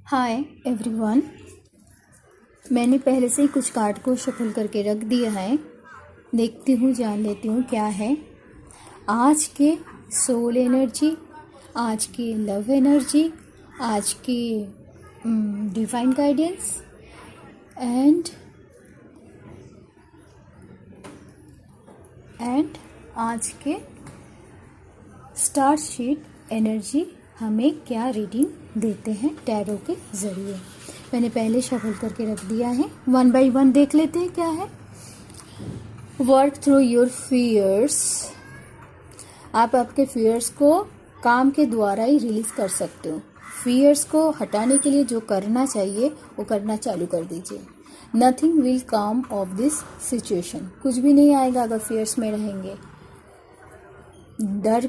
Hi everyone. मैंने पहले से ही कुछ कार्ड को शफल करके रख दिया है। देखती हूँ, जान लेती हूँ क्या है आज के सोल एनर्जी, आज की लव एनर्जी, आज की डिवाइन गाइडेंस एंड आज के स्टार शीट एनर्जी हमें क्या रीडिंग देते हैं टैरो के ज़रिए। मैंने पहले शफल करके रख दिया है। 1 बाय 1 देख लेते हैं क्या है। Work through your fears. आप आपके फियर्स को काम के द्वारा ही रिलीज कर सकते हो। फियर्स को हटाने के लिए जो करना चाहिए वो करना चालू कर दीजिए। Nothing will come of this situation. कुछ भी नहीं आएगा अगर फियर्स में रहेंगे। डर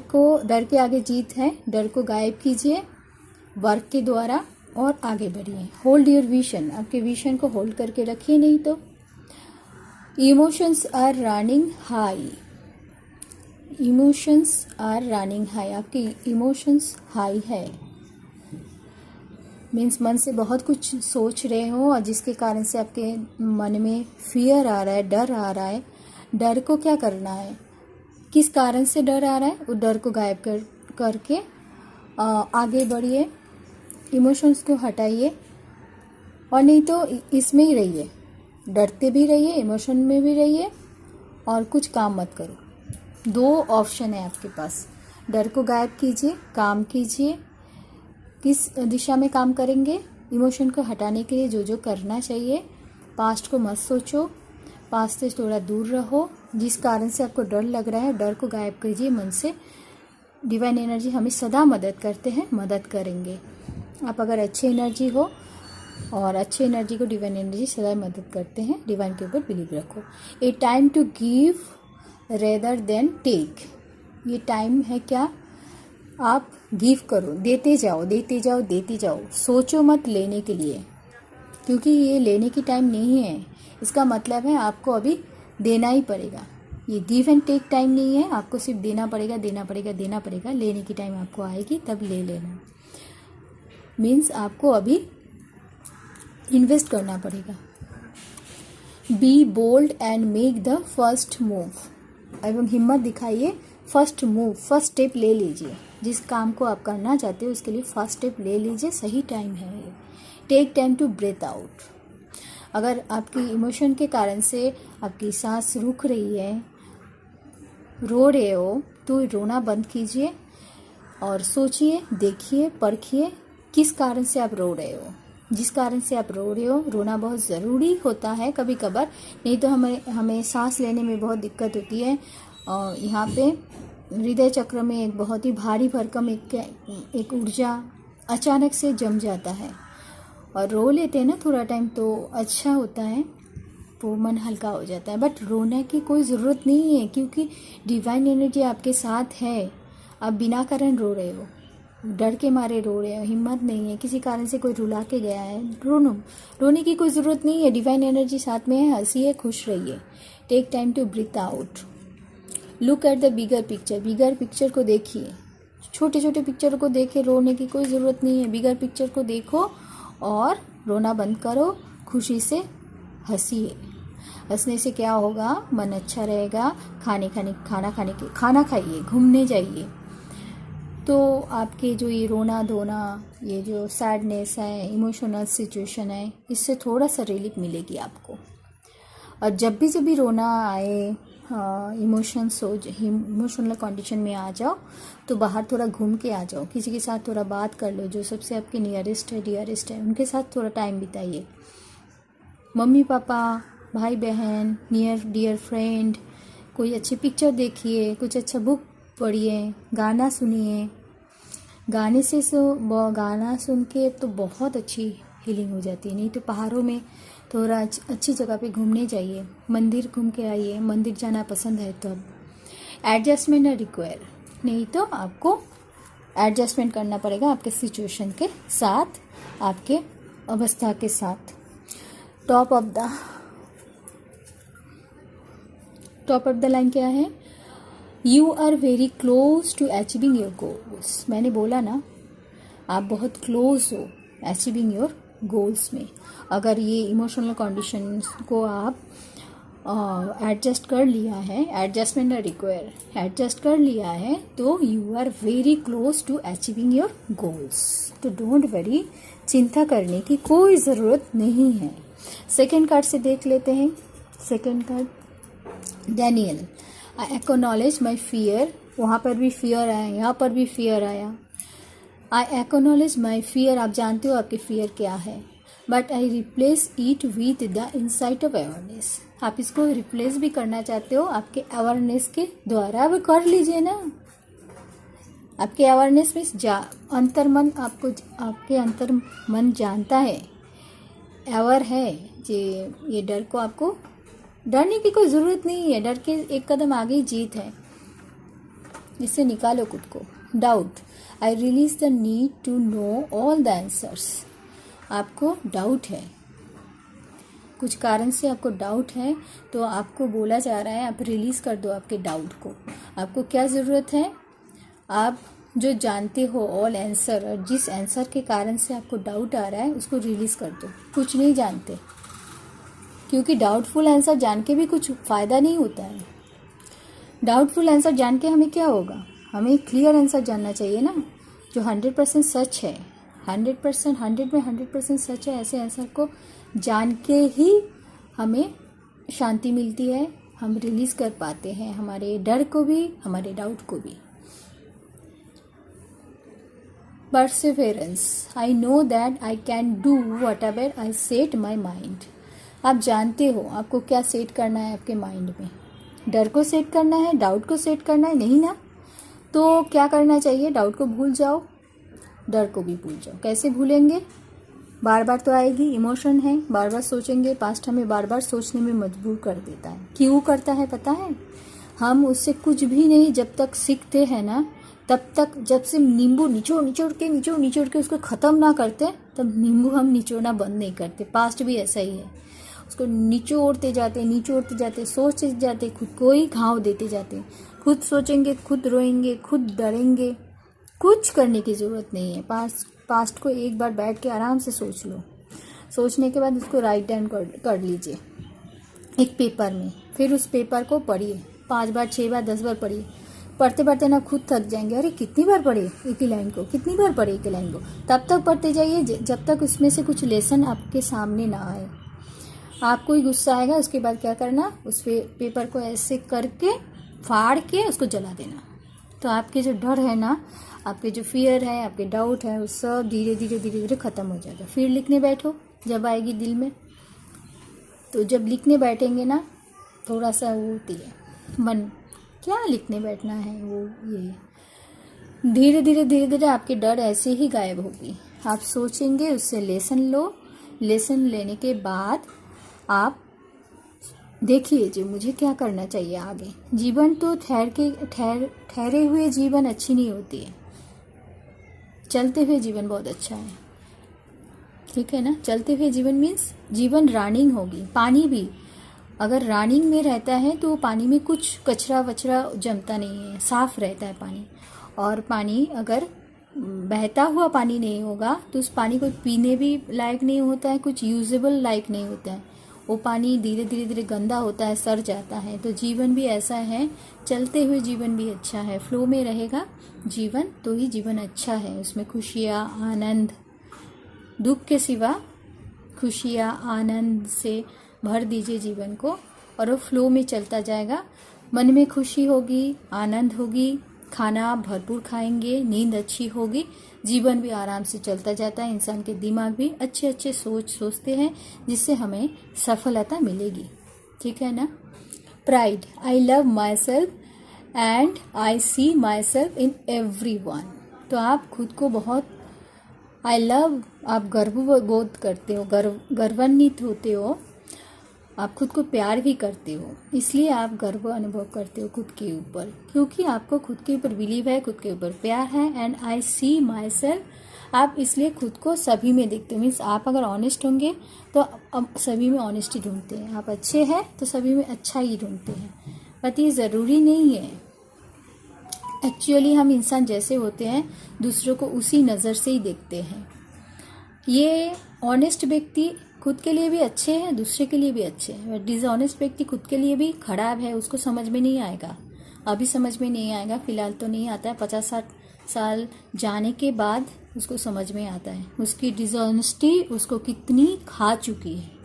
के आगे जीत है। डर को गायब कीजिए वर्क के द्वारा और आगे बढ़िए। Hold your vision. आपके विजन को होल्ड करके रखिए, नहीं तो emotions are running high. Emotions are running high. आपकी इमोशंस हाई है, मीन्स मन से बहुत कुछ सोच रहे हो और जिसके कारण से आपके मन में फियर आ रहा है, डर आ रहा है। डर को क्या करना है, किस कारण से डर आ रहा है, वो डर को गायब करके आगे बढ़िए। इमोशंस को हटाइए और नहीं तो इसमें ही रहिए। डरते भी रहिए, इमोशन में भी रहिए और कुछ काम मत करो। 2 ऑप्शन है आपके पास। डर को गायब कीजिए, काम कीजिए। किस दिशा में काम करेंगे? इमोशन को हटाने के लिए जो जो करना चाहिए। पास्ट को मत सोचो, पास्ट से थोड़ा दूर रहो। जिस कारण से आपको डर लग रहा है, डर को गायब कीजिए मन से। डिवाइन एनर्जी हमें सदा मदद करते हैं, मदद करेंगे। आप अगर अच्छी एनर्जी हो और अच्छी एनर्जी को डिवाइन एनर्जी सदा मदद करते हैं। डिवाइन के ऊपर बिलीव रखो। A time to give rather than take. ये टाइम है क्या, आप गिव करो, देते जाओ, देते जाओ, देते जाओ। सोचो मत लेने के लिए, क्योंकि ये लेने की टाइम नहीं है। इसका मतलब है आपको अभी देना ही पड़ेगा। ये गिव एंड टेक टाइम नहीं है। आपको सिर्फ देना पड़ेगा, देना पड़ेगा, देना पड़ेगा। लेने की टाइम आपको आएगी तब ले लेना। मीन्स आपको अभी इन्वेस्ट करना पड़ेगा। Be bold and make the first move. एवं हिम्मत दिखाइए, फर्स्ट मूव, फर्स्ट स्टेप ले लीजिए। जिस काम को आप करना चाहते हो उसके लिए फर्स्ट स्टेप ले लीजिए। सही टाइम है ये। Take time to breathe out. अगर आपकी इमोशन के कारण से आपकी सांस रुक रही है, रो रहे हो, तो रोना बंद कीजिए और सोचिए, देखिए, परखिए किस कारण से आप रो रहे हो। जिस कारण से आप रो रहे हो, रोना बहुत ज़रूरी होता है कभी कभार, नहीं तो हमें सांस लेने में बहुत दिक्कत होती है। और यहाँ पे हृदय चक्र में एक बहुत ही भारी भरकम एक ऊर्जा अचानक से जम जाता है। और रो लेते हैं ना थोड़ा टाइम तो अच्छा होता है, वो मन हल्का हो जाता है। बट रोने की कोई ज़रूरत नहीं है, क्योंकि डिवाइन एनर्जी आपके साथ है। आप बिना कारण रो रहे हो, डर के मारे रो रहे हो, हिम्मत नहीं है, किसी कारण से कोई रुला के गया है, रोने की कोई ज़रूरत नहीं है। डिवाइन एनर्जी साथ में है, हंसिए, खुश रहिए। Take time to breathe out. Look at the bigger picture. Bigger picture को देखिए, छोटे छोटे पिक्चर को देखे। रोने की कोई ज़रूरत नहीं है। बिगर पिक्चर को देखो और रोना बंद करो, खुशी से हंसिए। हंसने से क्या होगा, मन अच्छा रहेगा। खाना खाइए, घूमने जाइए, तो आपके जो ये रोना धोना, ये जो सैडनेस है, इमोशनल सिचुएशन है, इससे थोड़ा सा रिलीफ मिलेगी आपको। और जब भी रोना आए, इमोशनल कंडीशन में आ जाओ, तो बाहर थोड़ा घूम के आ जाओ। किसी के साथ थोड़ा बात कर लो, जो सबसे आपके नियरेस्ट है, डियरेस्ट है, उनके साथ थोड़ा टाइम बिताइए। मम्मी पापा, भाई बहन, नियर डियर फ्रेंड, कोई अच्छी पिक्चर देखिए, कुछ अच्छा बुक पढ़िए, गाना सुनिए। गाना सुन के तो बहुत अच्छी हीलिंग हो जाती है। नहीं तो पहाड़ों में थोड़ा अच्छी जगह पे घूमने जाइए, मंदिर घूम के आइए। मंदिर जाना पसंद है तो एडजस्टमेंट है रिक्वायर, नहीं तो आपको एडजस्टमेंट करना पड़ेगा आपके सिचुएशन के साथ, आपके अवस्था के साथ। टॉप ऑफ द लाइन क्या है? You are very close to achieving your goals. मैंने बोला ना, आप बहुत क्लोज हो अचीविंग योर गोल्स में। अगर ये इमोशनल कंडीशंस को आप एडजस्ट कर लिया है, एडजस्टमेंट रिक्वायर एडजस्ट कर लिया है, तो you are very close to achieving your goals. तो डोंट वरी, चिंता करने की कोई ज़रूरत नहीं है। सेकेंड कार्ड से देख लेते हैं। Second card, Daniel, I acknowledge my fear. वहाँ पर भी फियर आया, यहाँ पर भी फियर आया। आई एक्नॉलेज माई फियर, आप जानते हो आपकी फियर क्या है, but I replace it with the insight of awareness. आप इसको रिप्लेस भी करना चाहते हो आपके अवेयरनेस के द्वारा, अब कर लीजिए ना। आपके अवेयरनेस में अंतर्मन आपको, आपके अंतर्मन जानता है, अवेयर है कि ये डर को, आपको डरने की कोई ज़रूरत नहीं है। डर के एक कदम आगे ही जीत है, इससे निकालो खुद को। Doubt, I release the need to know all the answers. आपको डाउट है, कुछ कारण से आपको डाउट है, तो आपको बोला जा रहा है आप रिलीज़ कर दो आपके डाउट को। आपको क्या ज़रूरत है, आप जो जानते हो ऑल आंसर, और जिस आंसर के कारण से आपको डाउट आ रहा है उसको रिलीज़ कर दो। कुछ नहीं जानते, क्योंकि डाउटफुल आंसर जान के भी कुछ फ़ायदा नहीं होता है। डाउटफुल आंसर जान के हमें क्या होगा, हमें क्लियर आंसर जानना चाहिए ना, जो 100% सच है, 100% 100 में 100% सच है। ऐसे आंसर को जान के ही हमें शांति मिलती है, हम रिलीज़ कर पाते हैं हमारे डर को भी, हमारे डाउट को भी। Perseverance, I know that I can do what ever I set my mind. आप जानते हो आपको क्या सेट करना है आपके माइंड में। डर को सेट करना है, डाउट को सेट करना है, नहीं ना? तो क्या करना चाहिए, डाउट को भूल जाओ, डर को भी भूल जाओ। कैसे भूलेंगे, बार बार तो आएगी, इमोशन है, बार बार सोचेंगे। पास्ट हमें बार बार सोचने में मजबूर कर देता है। क्यों करता है पता है? हम उससे कुछ भी नहीं जब तक सीखते हैं ना, तब तक, जब से नींबू निचोड़ के उसको ख़त्म ना करते, तब नींबू हम निचोड़ना बंद नहीं करते। पास्ट भी ऐसा ही है, उसको निचोड़ते जाते, सोचते जाते, खुद को ही घाव देते जाते। खुद सोचेंगे, खुद रोएंगे, खुद डरेंगे। कुछ करने की ज़रूरत नहीं है। पास्ट को एक बार बैठ के आराम से सोच लो। सोचने के बाद उसको राइट डाउन कर लीजिए एक पेपर में। फिर उस पेपर को पढ़िए, 5 बार, 6 बार, 10 बार पढ़िए। पढ़ते पढ़ते ना खुद थक जाएंगे, अरे कितनी बार पढ़े एक ही लाइन को, कितनी बार पढ़े एक ही लाइन को। तब तक पढ़ते जाइए जब तक उसमें से कुछ लेसन आपके सामने ना आए। आपको ही गुस्सा आएगा, उसके बाद क्या करना, उस पेपर को ऐसे करके फाड़ के उसको जला देना। तो आपके जो डर है ना, आपके जो फियर है, आपके डाउट है, वो सब धीरे धीरे ख़त्म हो जाएगा। फिर लिखने बैठो जब आएगी दिल में। तो जब लिखने बैठेंगे ना, थोड़ा सा वो होती है मन, क्या लिखने बैठना है, वो ये धीरे धीरे आपके डर ऐसे ही गायब होगी। आप सोचेंगे, उससे लेसन लो। लेसन लेने के बाद आप देखिए जो मुझे क्या करना चाहिए आगे। जीवन तो ठहरे हुए जीवन अच्छी नहीं होती है, चलते हुए जीवन बहुत अच्छा है, ठीक है ना? चलते हुए जीवन मीन्स जीवन रनिंग होगी। पानी भी अगर रनिंग में रहता है तो पानी में कुछ कचरा वचरा जमता नहीं है, साफ रहता है पानी। और पानी अगर बहता हुआ पानी नहीं होगा तो उस पानी को पीने भी लायक नहीं होता है, कुछ यूजेबल लायक नहीं होता है। वो पानी धीरे धीरे गंदा होता है, सड़ जाता है। तो जीवन भी ऐसा है, चलते हुए जीवन भी अच्छा है। फ्लो में रहेगा जीवन तो ही जीवन अच्छा है। उसमें खुशियाँ, आनंद, दुख के सिवा खुशियाँ, आनंद से भर दीजिए जीवन को, और वो फ्लो में चलता जाएगा। मन में खुशी होगी, आनंद होगी, खाना भरपूर खाएंगे, नींद अच्छी होगी, जीवन भी आराम से चलता जाता है। इंसान के दिमाग भी अच्छे अच्छे सोचते हैं, जिससे हमें सफलता मिलेगी, ठीक है ना? Pride, I love myself and I see myself in everyone. तो आप खुद को बहुत आई लव, आप गर्वबोध करते हो, गर्वान्वित होते हो, आप खुद को प्यार भी करते हो, इसलिए आप गर्व अनुभव करते हो खुद के ऊपर, क्योंकि आपको खुद के ऊपर बिलीव है, खुद के ऊपर प्यार है। And I see my self, आप इसलिए खुद को सभी में देखते हो। मीन्स आप अगर ऑनेस्ट होंगे तो अब सभी में ऑनेस्टी ढूंढते हैं। आप अच्छे हैं तो सभी में अच्छा ही ढूंढते हैं। बट ये ज़रूरी नहीं है। एक्चुअली हम इंसान जैसे होते हैं दूसरों को उसी नज़र से ही देखते हैं, ये ऑनेस्ट व्यक्ति खुद के लिए भी अच्छे हैं, दूसरे के लिए भी अच्छे हैं, बट डिसऑनेस्ट व्यक्ति खुद के लिए भी खराब है। उसको समझ में नहीं आएगा, अभी समझ में नहीं आएगा, फिलहाल तो नहीं आता है, 50-60 साल जाने के बाद उसको समझ में आता है उसकी डिसऑनेस्टी उसको कितनी खा चुकी है।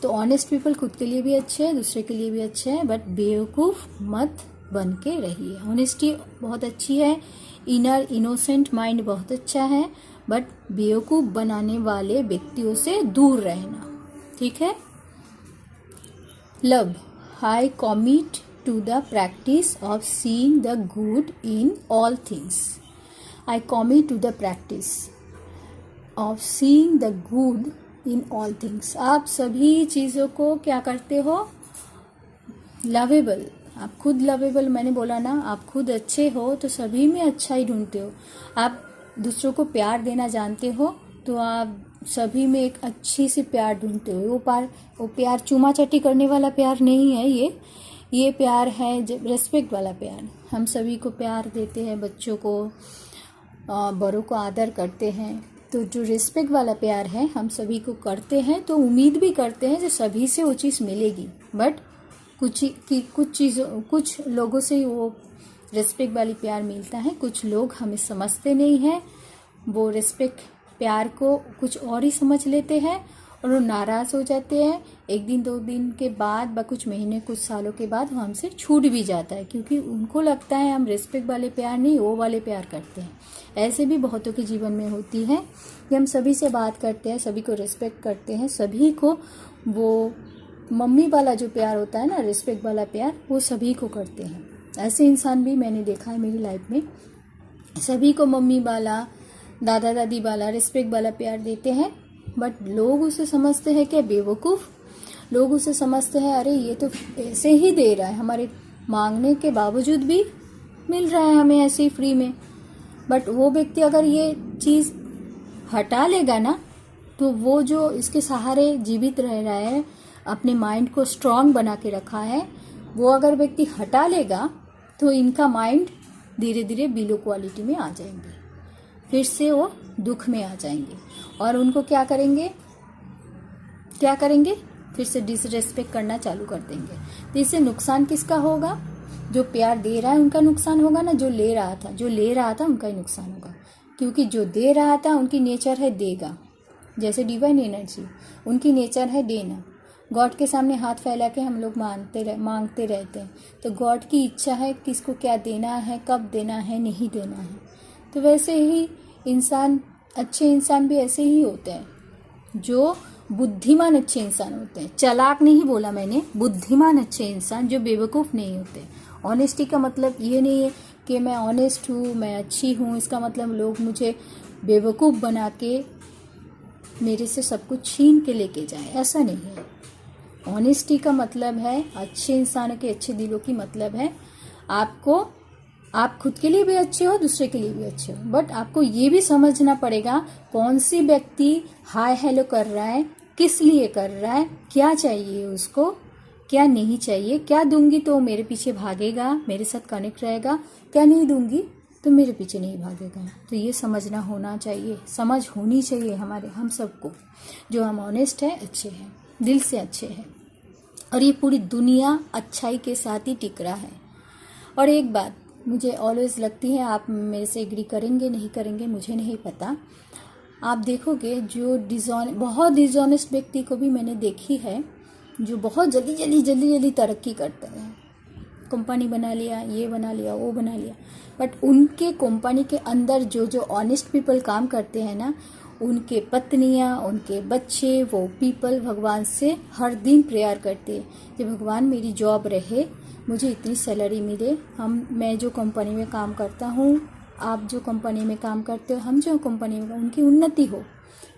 तो ऑनेस्ट पीपल खुद के लिए भी अच्छे हैं, दूसरे के लिए भी अच्छे हैं, बट बेवकूफ़ मत बन के रहिए। ऑनेस्टी बहुत अच्छी है, इनर इनोसेंट माइंड बहुत अच्छा है, बट बेवकूफ़ बनाने वाले व्यक्तियों से दूर रहना, ठीक है। Love, I commit to the practice of seeing the good in all things. I commit to the practice of seeing the good in all things. आप सभी चीज़ों को क्या करते हो, लवेबल, आप खुद लवेबल, मैंने बोला ना, आप खुद अच्छे हो तो सभी में अच्छा ही ढूंढते हो। आप दूसरों को प्यार देना जानते हो तो आप सभी में एक अच्छी सी प्यार ढूंढते हो। वो प्यार चूमा चटी करने वाला प्यार नहीं है, ये प्यार है रेस्पेक्ट वाला प्यार। हम सभी को प्यार देते हैं, बच्चों को, बड़ों को आदर करते हैं, तो जो रिस्पेक्ट वाला प्यार है हम सभी को करते हैं, तो उम्मीद भी करते हैं जो सभी से वो चीज़ मिलेगी। बट कुछ लोगों से ही वो रिस्पेक्ट वाली प्यार मिलता है, कुछ लोग हमें समझते नहीं हैं, वो रिस्पेक्ट प्यार को कुछ और ही समझ लेते हैं और वो नाराज़ हो जाते हैं। 1 दिन 2 दिन के बाद, कुछ महीने कुछ सालों के बाद वो हमसे छूट भी जाता है, क्योंकि उनको लगता है हम रिस्पेक्ट वाले प्यार नहीं, वो वाले प्यार करते हैं। ऐसे भी बहुतों के जीवन में होती है कि हम सभी से बात करते हैं, सभी को रिस्पेक्ट करते हैं, सभी को वो मम्मी वाला जो प्यार होता है ना, रिस्पेक्ट वाला प्यार, वो सभी को करते हैं। ऐसे इंसान भी मैंने देखा है मेरी लाइफ में, सभी को मम्मी वाला, दादा दादी वाला, रिस्पेक्ट वाला प्यार देते हैं, बट लोग उसे समझते हैं क्या, बेवकूफ़। लोग उसे समझते हैं अरे ये तो ऐसे ही दे रहा है, हमारे मांगने के बावजूद भी मिल रहा है हमें ऐसे ही फ्री में। बट वो व्यक्ति अगर ये चीज़ हटा लेगा ना, तो वो जो इसके सहारे जीवित रह रहा है, अपने माइंड को स्ट्रांग बना के रखा है, वो अगर व्यक्ति हटा लेगा तो इनका माइंड धीरे धीरे बिलो क्वालिटी में आ जाएंगे, फिर से वो दुख में आ जाएंगे और उनको क्या करेंगे, फिर से डिसरेस्पेक्ट करना चालू कर देंगे। तो इससे नुकसान किसका होगा, जो प्यार दे रहा है उनका नुकसान होगा ना, जो ले रहा था उनका ही नुकसान होगा, क्योंकि जो दे रहा था उनकी नेचर है देगा, जैसे डिवाइन एनर्जी उनकी नेचर है देना। गॉड के सामने हाथ फैला के हम लोग मांगते रहते हैं, तो गॉड की इच्छा है किसको क्या देना है, कब देना है, नहीं देना है। तो वैसे ही इंसान, अच्छे इंसान भी ऐसे ही होते हैं, जो बुद्धिमान अच्छे इंसान होते हैं। चालाक नहीं बोला मैंने, बुद्धिमान अच्छे इंसान जो बेवकूफ़ नहीं होते। ऑनेस्टी का मतलब ये नहीं है कि मैं ऑनेस्ट हूँ, मैं अच्छी हूँ, इसका मतलब लोग मुझे बेवकूफ़ बना के मेरे से सब कुछ छीन के लेके जाए, ऐसा नहीं है। ऑनेस्टी का मतलब है, अच्छे इंसानों के, अच्छे दिलों की मतलब है आप खुद के लिए भी अच्छे हो, दूसरे के लिए भी अच्छे हो, बट आपको ये भी समझना पड़ेगा कौन सी व्यक्ति हाय हेलो कर रहा है, किस लिए कर रहा है, क्या चाहिए उसको, क्या नहीं चाहिए, क्या दूंगी तो मेरे पीछे भागेगा, मेरे साथ कनेक्ट रहेगा, क्या नहीं दूंगी तो मेरे पीछे नहीं भागेगा। तो ये समझना होना चाहिए, समझ होनी चाहिए हम सबको, जो हम ऑनेस्ट है, अच्छे हैं, दिल से अच्छे हैं, और ये पूरी दुनिया अच्छाई के साथ ही टिक रहा है। और एक बात मुझे ऑलवेज लगती है, आप मेरे से एग्री करेंगे नहीं करेंगे मुझे नहीं पता, आप देखोगे जो बहुत डिसऑनेस्ट व्यक्ति को भी मैंने देखी है, जो बहुत जल्दी तरक्की करते हैं, कंपनी बना लिया, ये बना लिया, वो बना लिया, बट उनके कंपनी के अंदर जो ऑनेस्ट पीपल काम करते हैं ना, उनके पत्नियां, उनके बच्चे, वो पीपल भगवान से हर दिन प्रेयर करते हैं कि भगवान मेरी जॉब रहे, मुझे इतनी सैलरी मिले, मैं जो कंपनी में काम करता हूँ, आप जो कंपनी में काम करते हो, हम जो कंपनी में, उनकी उन्नति हो,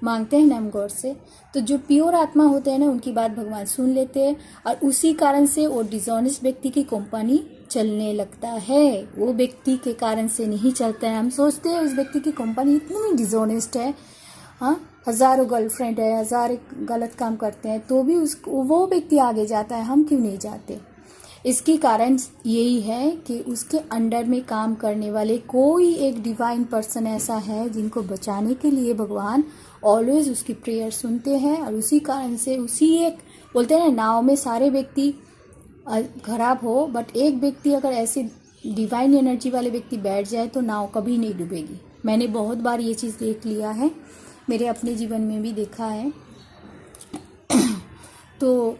मांगते हैं ना हम गॉड से। तो जो प्योर आत्मा होते हैं ना, उनकी बात भगवान सुन लेते हैं, और उसी कारण से वो डिसऑनेस्ट व्यक्ति की कंपनी चलने लगता है। वो व्यक्ति के कारण से नहीं चलता है। हम सोचते हैं उस व्यक्ति की कंपनी इतनी डिसऑनेस्ट है, हाँ, हज़ारों गर्लफ्रेंड है, 1000 गलत काम करते हैं, तो भी वो व्यक्ति आगे जाता है, हम क्यों नहीं जाते। इसकी कारण यही है कि उसके अंडर में काम करने वाले कोई एक डिवाइन पर्सन ऐसा है जिनको बचाने के लिए भगवान ऑलवेज उसकी प्रेयर सुनते हैं, और उसी कारण से उसी एक बोलते हैं ना, नाव में सारे व्यक्ति खराब हो, बट एक व्यक्ति अगर ऐसे डिवाइन एनर्जी वाले व्यक्ति बैठ जाए तो नाव कभी नहीं डूबेगी। मैंने बहुत बार ये चीज़ देख लिया है, मेरे अपने जीवन में भी देखा है। तो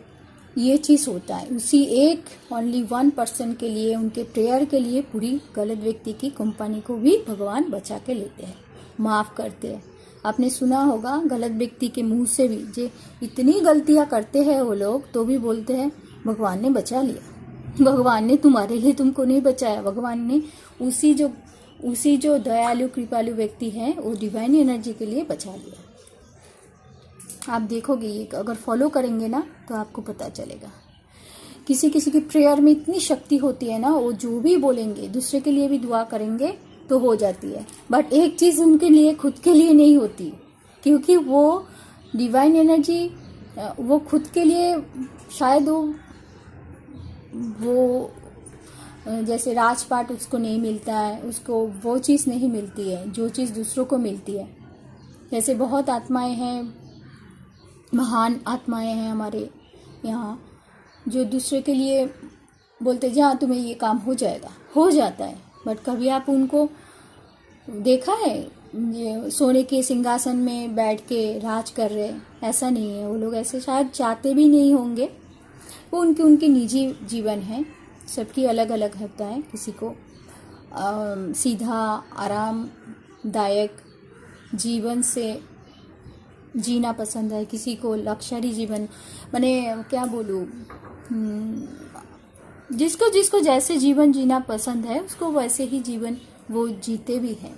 ये चीज़ होता है, उसी एक ओनली 1% के लिए, उनके प्रेयर के लिए पूरी गलत व्यक्ति की कंपनी को भी भगवान बचा के लेते हैं, माफ़ करते हैं। आपने सुना होगा गलत व्यक्ति के मुंह से भी, जे इतनी गलतियां करते हैं वो लोग, तो भी बोलते हैं भगवान ने बचा लिया। भगवान ने तुम्हारे लिए तुमको नहीं बचाया, भगवान ने उसी जो दयालु कृपालु व्यक्ति हैं वो डिवाइन एनर्जी के लिए बचा लिया। आप देखोगे ये अगर फॉलो करेंगे ना तो आपको पता चलेगा। किसी किसी की प्रेयर में इतनी शक्ति होती है ना, वो जो भी बोलेंगे, दूसरे के लिए भी दुआ करेंगे तो हो जाती है, बट एक चीज़ उनके लिए खुद के लिए नहीं होती, क्योंकि वो डिवाइन एनर्जी वो खुद के लिए शायद वो जैसे राजपाट उसको नहीं मिलता है, उसको वो चीज़ नहीं मिलती है जो चीज़ दूसरों को मिलती है। जैसे बहुत आत्माएं हैं, महान आत्माएं हैं हमारे यहाँ, जो दूसरे के लिए बोलते जी हाँ तुम्हें ये काम हो जाएगा, हो जाता है, बट कभी आप उनको देखा है ये सोने के सिंहासन में बैठ के राज कर रहे? ऐसा नहीं है, वो लोग ऐसे शायद चाहते भी नहीं होंगे। वो उनकी निजी जीवन है, सबकी अलग अलग होता है। किसी को सीधा आरामदायक जीवन से जीना पसंद है, किसी को लक्जरी जीवन, मैंने क्या बोलूँ, जिसको जैसे जीवन जीना पसंद है उसको वैसे ही जीवन वो जीते भी हैं।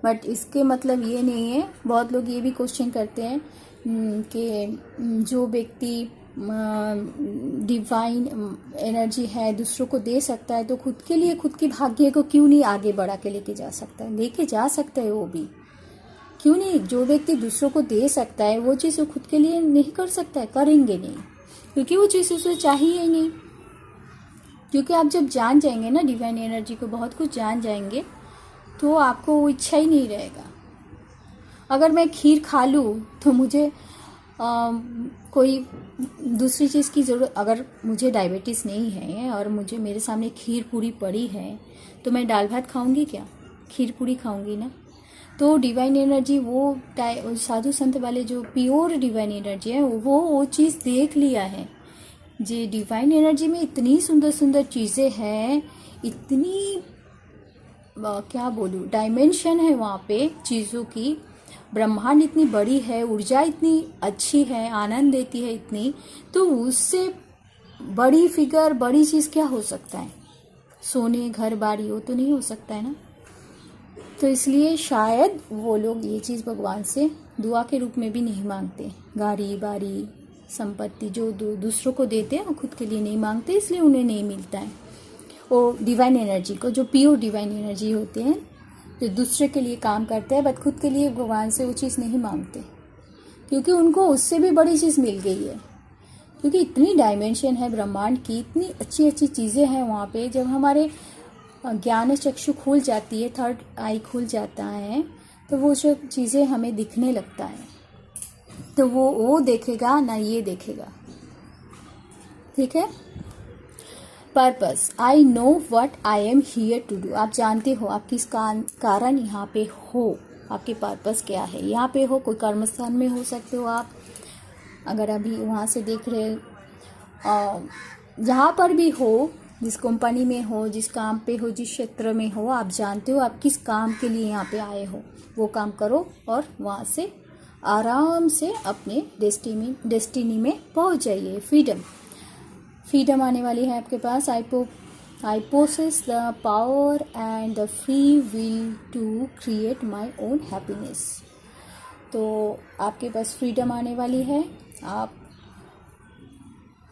बट इसके मतलब ये नहीं है, बहुत लोग ये भी क्वेश्चन करते हैं कि जो व्यक्ति डिवाइन एनर्जी है, दूसरों को दे सकता है, तो खुद के लिए खुद की भाग्य को क्यों नहीं आगे बढ़ा के लेके जा सकता है? लेके जा सकता है वो भी, क्यों नहीं? जो व्यक्ति दूसरों को दे सकता है वो चीज़ वो खुद के लिए नहीं कर सकता है, करेंगे नहीं, क्योंकि वो चीज़ उसे चाहिए ही नहीं। क्योंकि आप जब जान जाएंगे ना डिवाइन एनर्जी को, बहुत कुछ जान जाएंगे, तो आपको वो इच्छा ही नहीं रहेगा। अगर मैं खीर खा लूँ तो मुझे कोई दूसरी चीज़ की ज़रूरत, अगर मुझे डायबिटीज़ नहीं है और मुझे मेरे सामने खीर पूरी पड़ी है, तो मैं दाल भात खाऊंगी क्या? खीर पूरी खाऊंगी ना। तो डिवाइन एनर्जी वो साधु संत वाले जो प्योर डिवाइन एनर्जी है वो चीज़ देख लिया है। जी डिवाइन एनर्जी में इतनी सुंदर सुंदर चीज़ें हैं, इतनी क्या बोलूँ डायमेंशन है वहाँ पे चीज़ों की, ब्रह्मांड इतनी बड़ी है, ऊर्जा इतनी अच्छी है, आनंद देती है इतनी, तो उससे बड़ी फिगर बड़ी चीज़ क्या हो सकता है? सोने घर बाड़ी हो तो नहीं हो सकता है ना। तो इसलिए शायद वो लोग ये चीज़ भगवान से दुआ के रूप में भी नहीं मांगते। गाड़ी बाड़ी संपत्ति जो दूसरों को देते हैं वो खुद के लिए नहीं मांगते, इसलिए उन्हें नहीं मिलता है। वो डिवाइन एनर्जी को, जो प्योर डिवाइन एनर्जी होते हैं, जो दूसरे के लिए काम करते हैं, बट खुद के लिए भगवान से वो चीज़ नहीं मांगते, क्योंकि उनको उससे भी बड़ी चीज़ मिल गई है। क्योंकि इतनी डायमेंशन है ब्रह्मांड की, इतनी अच्छी अच्छी चीज़ें हैं वहाँ पे। जब हमारे ज्ञान चक्षु खुल जाती है, थर्ड आई खुल जाता है, तो वो जो चीज़ें हमें दिखने लगता है, तो वो देखेगा ना, ये देखेगा। ठीक है। Purpose, I know what I am here to do. आप जानते हो आप किस कारण यहाँ पे हो, आपके पर्पस क्या है। यहाँ पे हो, कोई कर्मस्थान में हो सकते हो आप, अगर अभी वहाँ से देख रहे, जहाँ पर भी हो, जिस कंपनी में हो, जिस काम पे हो, जिस क्षेत्र में हो, आप जानते हो आप किस काम के लिए यहाँ पे आए हो, वो काम करो और वहाँ से आराम से अपने डेस्टिनी में पहुँच जाइए। फ्रीडम आने वाली है आपके पास। I possess the power and the free will to create my own happiness. तो आपके पास फ्रीडम आने वाली है, आप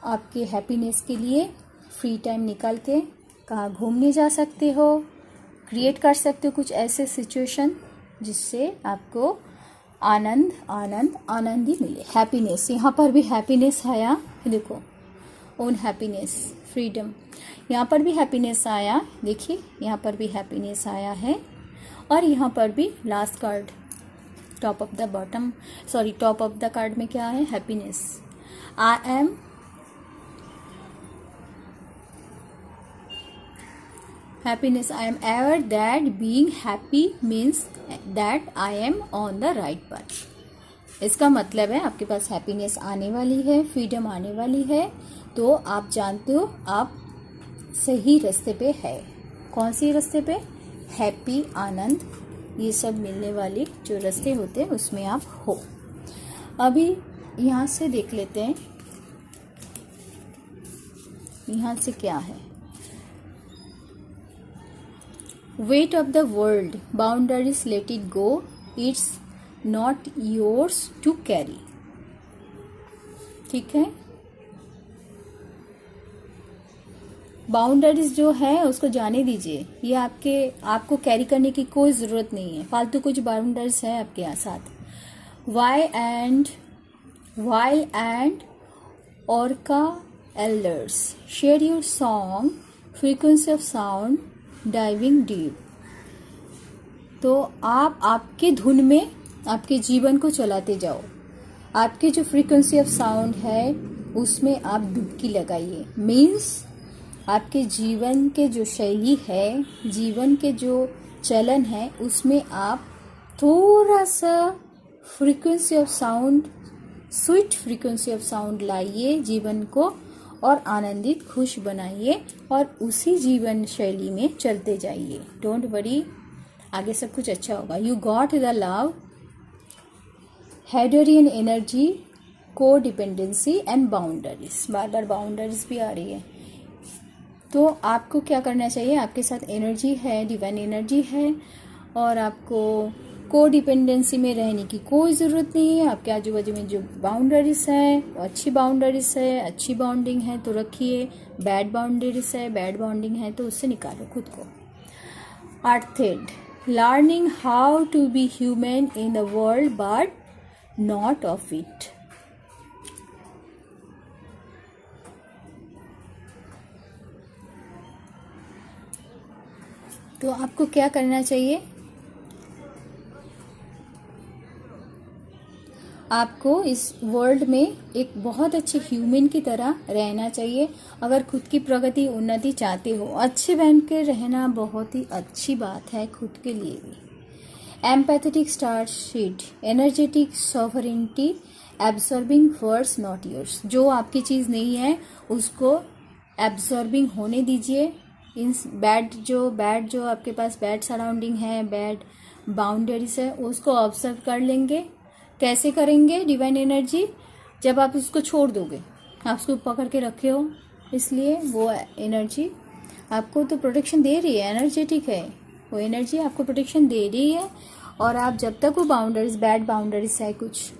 आपके हैप्पीनेस के लिए फ्री टाइम निकाल के कहाँ घूमने जा सकते हो, क्रिएट कर सकते हो कुछ ऐसे सिचुएशन जिससे आपको आनंद ही मिले। हैप्पीनेस, यहाँ पर भी हैप्पीनेस आया, देखो ओन हैप्पीनेस, फ्रीडम, यहाँ पर भी हैप्पीनेस आया, देखिए यहाँ पर भी हैप्पीनेस आया है, और यहाँ पर भी last card top of the bottom, sorry top of the card में क्या है? Happiness. I am happiness, I am aware that being happy means that I am on the right path. इसका मतलब है आपके पास हैप्पीनेस आने वाली है, फ्रीडम आने वाली है, तो आप जानते हो आप सही रास्ते पे है। कौन सी रास्ते पे? हैप्पी, आनंद, ये सब मिलने वाली जो रास्ते होते हैं उसमें आप हो। अभी यहाँ से देख लेते हैं, यहाँ से क्या है? Weight of the world, boundaries let it go, it's not yours to carry। ठीक है, बाउंड्रीज जो है उसको जाने दीजिए, ये आपको कैरी करने की कोई ज़रूरत नहीं है, फालतू कुछ बाउंड्रीज है आपके साथ। While and orca elders share your song, frequency of sound, diving deep. तो आप आपके धुन में आपके जीवन को चलाते जाओ, आपकी जो फ्रीक्वेंसी ऑफ साउंड है उसमें आप डुबकी लगाइए। मीन्स आपके जीवन के जो शैली है, जीवन के जो चलन है, उसमें आप थोड़ा सा frequency of sound, sweet frequency of sound लाइए जीवन को, और आनंदित, खुश बनाइए और उसी जीवन शैली में चलते जाइए। डोंट वरी, आगे सब कुछ अच्छा होगा। You got the love, Hadrian energy, codependency and boundaries. बार बार बाउंड्रीज भी आ रही है, तो आपको क्या करना चाहिए? आपके साथ एनर्जी है, डिवाइन एनर्जी है, और आपको को डिपेंडेंसी में रहने की कोई ज़रूरत नहीं है। आपके आजू बाजू में जो बाउंड्रीज है वो अच्छी बाउंड्रीज है, अच्छी बाउंडिंग है तो रखिए। बैड बाउंड्रीज है, बैड बाउंडिंग है तो उससे निकालो खुद को। Third, learning how to be human in the world but not of it. तो आपको क्या करना चाहिए? आपको इस वर्ल्ड में एक बहुत अच्छे ह्यूमन की तरह रहना चाहिए। अगर खुद की प्रगति, उन्नति चाहते हो, अच्छे बन के रहना बहुत ही अच्छी बात है खुद के लिए भी। Empathetic star sheet, energetic sovereignty, absorbing words not yours. जो आपकी चीज़ नहीं है उसको एब्जॉर्बिंग होने दीजिए। इन बैड जो आपके पास बैड सराउंडिंग है, बैड बाउंड्रीज है, उसको ऑब्जर्व कर लेंगे। कैसे करेंगे? डिवाइन एनर्जी, जब आप उसको छोड़ दोगे, आप उसको पकड़ के रखे हो, इसलिए वो एनर्जी आपको तो प्रोटेक्शन दे रही है, एनर्जेटिक है वो एनर्जी, आपको प्रोटेक्शन दे रही है। और आप जब तक वो बाउंड्रीज, बैड बाउंड्रीज है कुछ,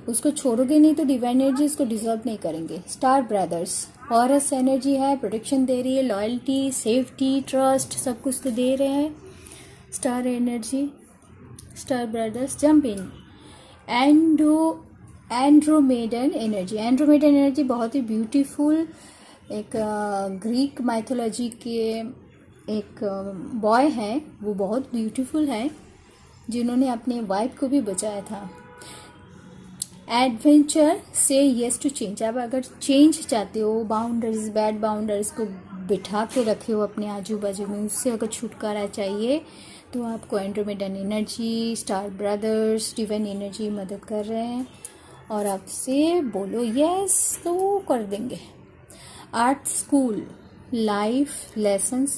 उसको छोड़ोगे नहीं तो डिवाइन एनर्जी उसको डिजर्व नहीं करेंगे। स्टार ब्रदर्स, हॉरस एनर्जी है, प्रोटेक्शन दे रही है, लॉयल्टी, सेफ्टी, ट्रस्ट, सब कुछ तो दे रहे हैं star energy. Star brothers, jump in. Andromedan energy, Andromedan energy बहुत ही ब्यूटीफुल, एक ग्रीक माइथोलॉजी के एक बॉय है, वो बहुत ब्यूटीफुल है, जिन्होंने अपने वाइफ को भी बचाया था। एडवेंचर, से येस टू चेंज। आप अगर चेंज चाहते हो, बाउंड्रीज, बैड बाउंड्रीज को बिठा के रखे हो अपने आजू बाजू में, उससे अगर छुटकारा चाहिए तो आपको Andromedan energy, star brothers, divine energy मदद कर रहे हैं, और आपसे बोलो यस तो कर देंगे। Art school, life lessons.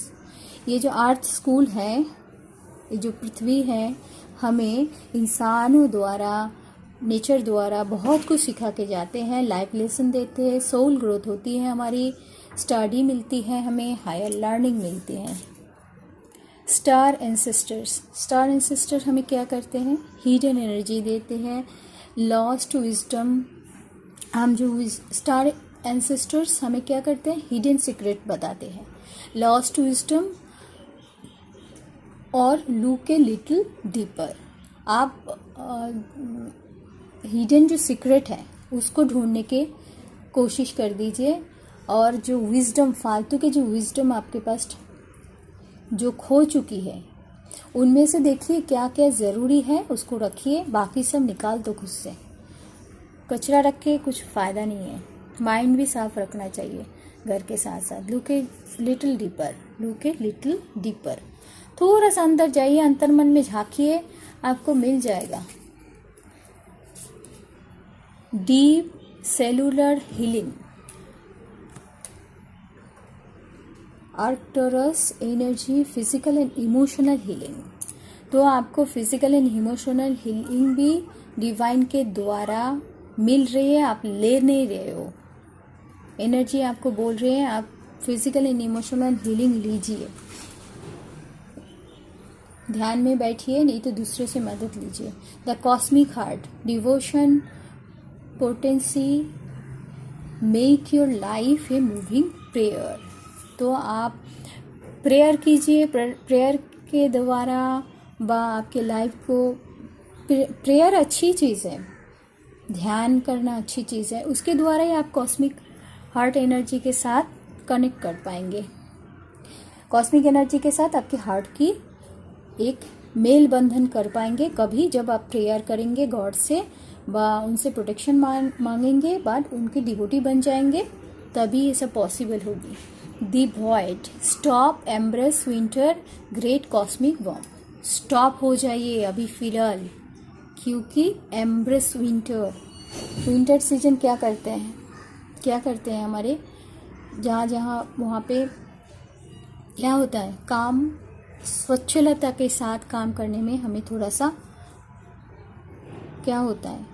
ये जो आर्ट स्कूल है, ये जो पृथ्वी है, हमें इंसानों द्वारा, नेचर द्वारा बहुत कुछ सिखा के जाते हैं, लाइफ लेसन देते हैं, सोल ग्रोथ होती है हमारी, स्टडी मिलती है हमें, हायर लर्निंग मिलती है। स्टार एंसेस्टर्स, स्टार एंसेस्टर हमें क्या करते हैं? हिडन एनर्जी देते हैं, लॉस्ट विजडम। हम जो स्टार एंसेस्टर्स हमें क्या करते हैं? हिडन सीक्रेट बताते हैं, लॉस्ट विजडम और लुक ए लिटिल डीपर। आप हिडन जो सीक्रेट है उसको ढूंढने के कोशिश कर दीजिए, और जो विजडम, फालतू के जो विजडम आपके पास जो खो चुकी है, उनमें से देखिए क्या क्या ज़रूरी है उसको रखिए, बाकी सब निकाल दो खुद से। कचरा रख के कुछ फ़ायदा नहीं है। माइंड भी साफ रखना चाहिए घर के साथ साथ। Look a little deeper, look a little deeper. थोड़ा सा अंदर जाइए, अंतर मन में झांकिए, आपको मिल जाएगा। Deep cellular healing, Arcturus energy physical and emotional healing. तो आपको फिजिकल एंड इमोशनल हीलिंग भी डिवाइन के द्वारा मिल रही है, आप ले नहीं रहे हो। एनर्जी आपको बोल रही है आप फिजिकल एंड इमोशनल हीलिंग लीजिए। ध्यान में बैठिए, नहीं तो दूसरे से मदद लीजिए। The cosmic heart, devotion potency make your life a moving prayer. तो आप प्रेयर कीजिए, प्रेयर के द्वारा आपके लाइफ को, प्रेयर अच्छी चीज़ है, ध्यान करना अच्छी चीज़ है, उसके द्वारा ही आप कॉस्मिक हार्ट एनर्जी के साथ कनेक्ट कर पाएंगे। कॉस्मिक एनर्जी के साथ आपके हार्ट की एक मेल बंधन कर पाएंगे। कभी जब आप प्रेयर करेंगे गॉड से, उनसे प्रोटेक्शन मांगेंगे, बाद उनके डिवोटी बन जाएंगे, तभी ये सब पॉसिबल होगी। The void, stop embrace winter great cosmic warm. Stop हो जाइए अभी फिलहाल, क्योंकि एम्ब्रेस विंटर सीजन क्या करते हैं हमारे जहाँ वहाँ पे क्या होता है, काम स्वच्छलता के साथ काम करने में हमें थोड़ा सा क्या होता है,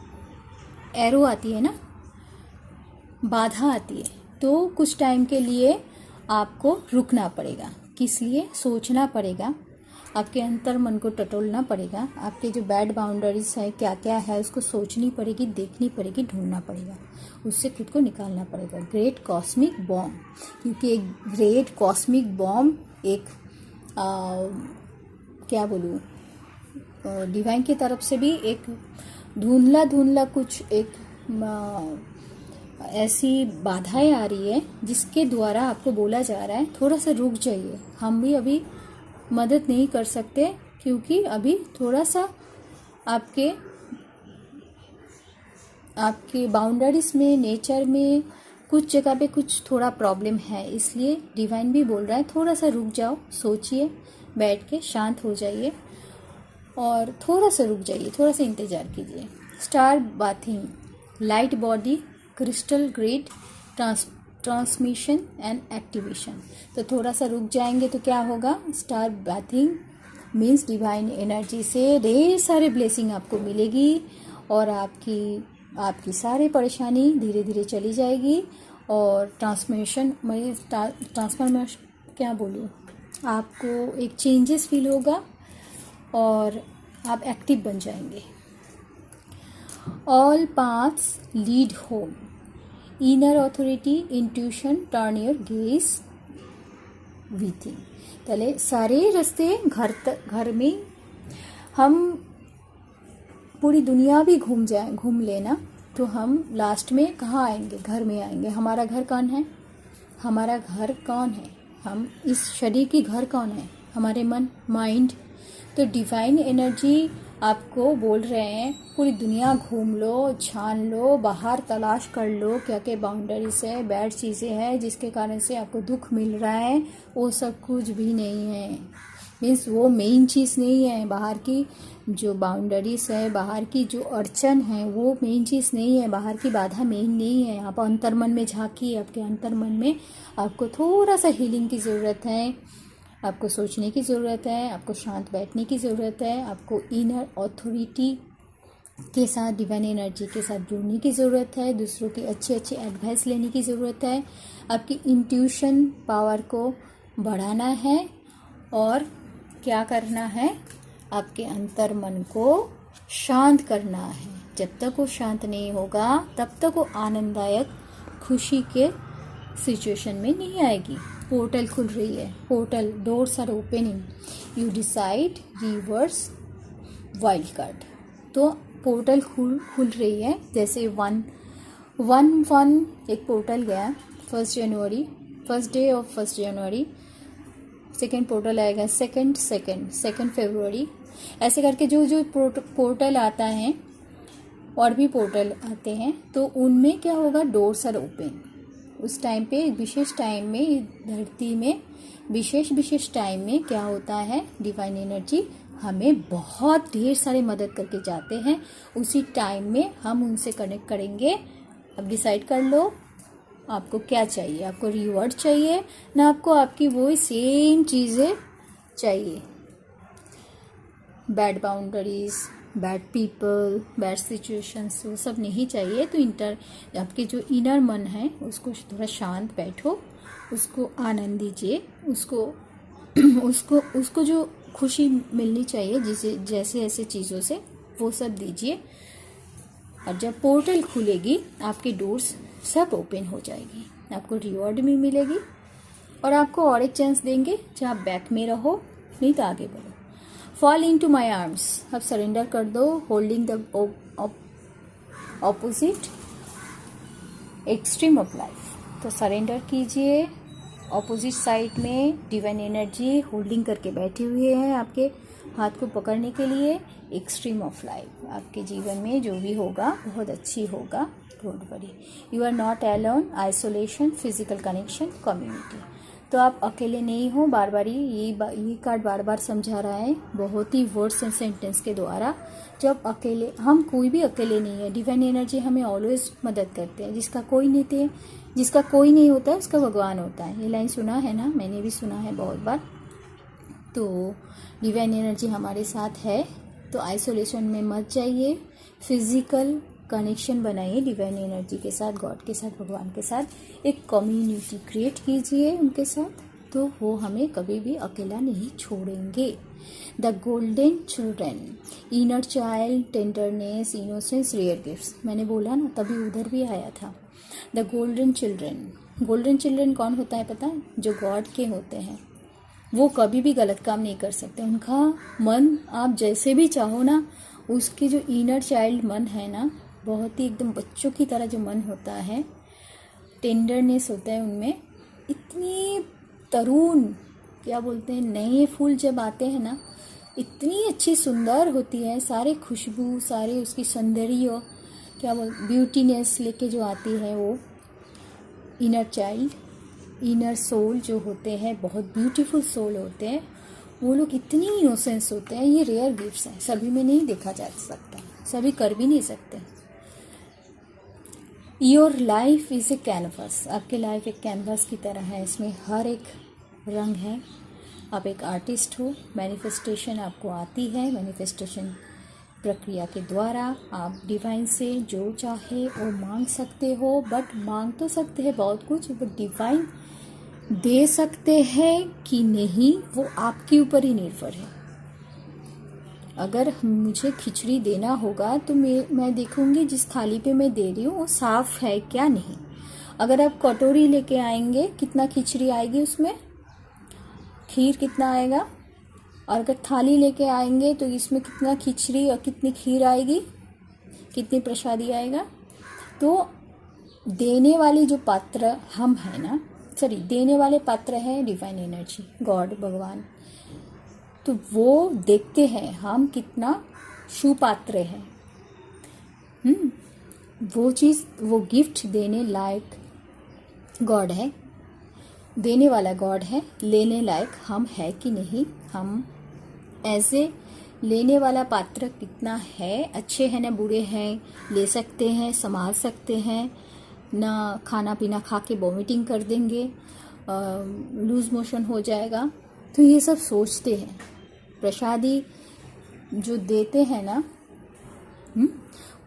एरो आती है ना, बाधा आती है। तो कुछ टाइम के लिए आपको रुकना पड़ेगा। किस लिए? सोचना पड़ेगा, आपके अंतर मन को टटोलना पड़ेगा। आपके जो बैड बाउंड्रीज है क्या क्या है उसको सोचनी पड़ेगी, देखनी पड़ेगी, ढूंढना पड़ेगा, उससे खुद को निकालना पड़ेगा। ग्रेट कॉस्मिक बॉम्ब, क्योंकि एक ग्रेट कॉस्मिक बॉम्ब एक क्या बोलूँ, डिवाइन की तरफ से भी एक धुंधला कुछ एक ऐसी बाधाएं आ रही है जिसके द्वारा आपको बोला जा रहा है थोड़ा सा रुक जाइए। हम भी अभी मदद नहीं कर सकते, क्योंकि अभी थोड़ा सा आपके बाउंड्रीज में, नेचर में कुछ जगह पे कुछ थोड़ा प्रॉब्लम है। इसलिए डिवाइन भी बोल रहा है थोड़ा सा रुक जाओ, सोचिए, बैठ के शांत हो जाइए और थोड़ा सा रुक जाइए, थोड़ा सा इंतज़ार कीजिए। Star bathing, light body crystal grade transmission and activation. तो थोड़ा सा रुक जाएंगे तो क्या होगा, star bathing means divine energy से ढेर सारे ब्लेसिंग आपको मिलेगी और आपकी सारी परेशानी धीरे धीरे चली जाएगी। और ट्रांसफॉर्मेशन क्या बोलूँ, आपको एक चेंजेस फील होगा और आप एक्टिव बन जाएंगे। All paths lead home, inner authority intuition turn your gauge within. पहले सारे रास्ते घर में हम पूरी दुनिया भी घूम लेना तो हम लास्ट में कहाँ आएंगे, घर में आएंगे। हमारा घर कौन है? हम इस शरीर की घर कौन है? हमारे मन, माइंड। तो डिवाइन एनर्जी आपको बोल रहे हैं पूरी दुनिया घूम लो, छान लो, बाहर तलाश कर लो क्या क्या बाउंड्रीज है, बैड चीज़ें हैं जिसके कारण से आपको दुख मिल रहा है, वो सब कुछ भी नहीं है। मीन्स वो मेन चीज़ नहीं है। बाहर की जो बाउंड्रीज है, बाहर की जो अड़चन है वो मेन चीज़ नहीं है, बाहर की बाधा मेन नहीं है। आप अंतर्मन में झांकिए, आपके अंतर्मन में आपको थोड़ा सा हीलिंग की ज़रूरत है, आपको सोचने की ज़रूरत है, आपको शांत बैठने की ज़रूरत है, आपको इनर ऑथोरिटी के साथ, डिवाइन एनर्जी के साथ जुड़ने की ज़रूरत है, दूसरों की अच्छी एडवाइस लेने की ज़रूरत है, आपकी इंट्यूशन पावर को बढ़ाना है और क्या करना है, आपके अंतर मन को शांत करना है। जब तक वो शांत नहीं होगा तब तक वो आनंददायक खुशी के सिचुएशन में नहीं आएगी। पोर्टल खुल रही है, portal doors are opening, you decide reverse wild card. तो पोर्टल खुल रही है। जैसे 1/1 एक पोर्टल गया 1 जनवरी, फर्स्ट डे ऑफ 1 जनवरी सेकंड पोर्टल आएगा सेकंड फरवरी। ऐसे करके जो जो पोर्टल आता है और भी पोर्टल आते हैं तो उनमें क्या होगा, डोर्स आर ओपन। उस टाइम पे विशेष टाइम में धरती में विशेष टाइम में क्या होता है, डिवाइन एनर्जी हमें बहुत ढेर सारे मदद करके जाते हैं। उसी टाइम में हम उनसे कनेक्ट करेंगे। अब डिसाइड कर लो आपको क्या चाहिए, आपको रिवॉर्ड चाहिए ना आपको आपकी वो सेम चीज़ें चाहिए। Bad boundaries, bad people, bad situations वो सब नहीं चाहिए। तो आपके जो इनर मन है उसको थोड़ा शांत बैठो, उसको आनंद दीजिए, उसको जो खुशी मिलनी चाहिए जैसे ऐसे चीज़ों से वो सब दीजिए। और जब पोर्टल खुलेगी आपके डोर्स सब ओपन हो जाएगी, आपको रिवॉर्ड भी मिलेगी और आपको और एक चांस देंगे जहाँ आप बैक में रहो, नहीं तो आगे बढ़ो। Fall into my arms, अब सरेंडर कर दो, holding the opposite extreme of life. तो सरेंडर कीजिए, ऑपोजिट साइड में डिवाइन एनर्जी होल्डिंग करके बैठे हुए हैं आपके हाथ को पकड़ने के लिए। एक्सट्रीम ऑफ लाइफ, आपके जीवन में जो भी होगा बहुत अच्छी होगा, don't worry. You are not alone, isolation, physical connection, community. तो आप अकेले नहीं हो। बार बार ये कार्ड बार बार समझा रहा है बहुत ही वर्ड्स एंड सेंटेंस के द्वारा। जब अकेले, हम कोई भी अकेले नहीं है, डिवाइन एनर्जी हमें ऑलवेज मदद करते हैं। जिसका कोई नहीं होता है उसका भगवान होता है। ये लाइन सुना है ना, मैंने भी सुना है बहुत बार। तो डिवाइन एनर्जी हमारे साथ है, तो आइसोलेशन में मत जाइए, फिजिकल कनेक्शन बनाइए डिवाइन एनर्जी के साथ, गॉड के साथ, भगवान के साथ। एक कम्युनिटी क्रिएट कीजिए उनके साथ, तो वो हमें कभी भी अकेला नहीं छोड़ेंगे। The golden children, inner child, tenderness, innocence, rare gifts. मैंने बोला ना, तभी उधर भी आया था। द गोल्डन चिल्ड्रन कौन होता है पता है? जो गॉड के होते हैं। वो कभी भी गलत काम नहीं कर सकते। उनका मन आप जैसे भी चाहो ना, उसके जो इनर चाइल्ड मन है ना, बहुत ही एकदम बच्चों की तरह जो मन होता है, टेंडरनेस होता है उनमें। इतनी तरुण, क्या बोलते हैं, नए फूल जब आते हैं ना, इतनी अच्छी सुंदर होती है, सारे खुशबू, सारे उसकी सौंदर्य, क्या ब्यूटीनेस लेके जो आती है वो इनर चाइल्ड, इनर सोल जो होते हैं, बहुत ब्यूटीफुल सोल होते हैं वो लोग। इतनी इनोसेंस होते हैं। ये रेयर गिफ्ट्स हैं, सभी में नहीं देखा जा सकता, सभी कर भी नहीं सकते। Your life is a canvas, आपकी लाइफ एक कैनवस की तरह है, इसमें हर एक रंग है। आप एक आर्टिस्ट हो, मैनिफेस्टेशन आपको आती है, मैनिफेस्टेशन प्रक्रिया के द्वारा आप डिवाइन से जो चाहे वो मांग सकते हो। बट मांग तो सकते हैं बहुत कुछ, बट डिवाइन दे सकते हैं कि नहीं वो आपके ऊपर ही निर्भर है। अगर मुझे खिचड़ी देना होगा तो मैं देखूंगी जिस थाली पे मैं दे रही हूँ वो साफ़ है क्या, नहीं। अगर आप कटोरी लेके आएंगे, कितना खिचड़ी आएगी उसमें, खीर कितना आएगा। और अगर थाली लेके आएंगे तो इसमें कितना खिचड़ी और कितनी खीर आएगी, कितनी प्रसादी आएगा। तो देने वाली जो पात्र हम हैं ना, देने वाले पात्र है डिवाइन एनर्जी, गॉड, भगवान। तो वो देखते हैं हम कितना सुपात्र हैं। वो चीज़, वो गिफ्ट देने लायक गॉड है, देने वाला गॉड है। लेने लायक हम है कि नहीं, हम ऐसे लेने वाला पात्र कितना है, अच्छे हैं ना बुरे हैं, ले सकते हैं, संभाल सकते हैं ना, खाना पीना खा के वॉमिटिंग कर देंगे, लूज मोशन हो जाएगा। तो ये सब सोचते हैं। प्रसादी जो देते हैं ना,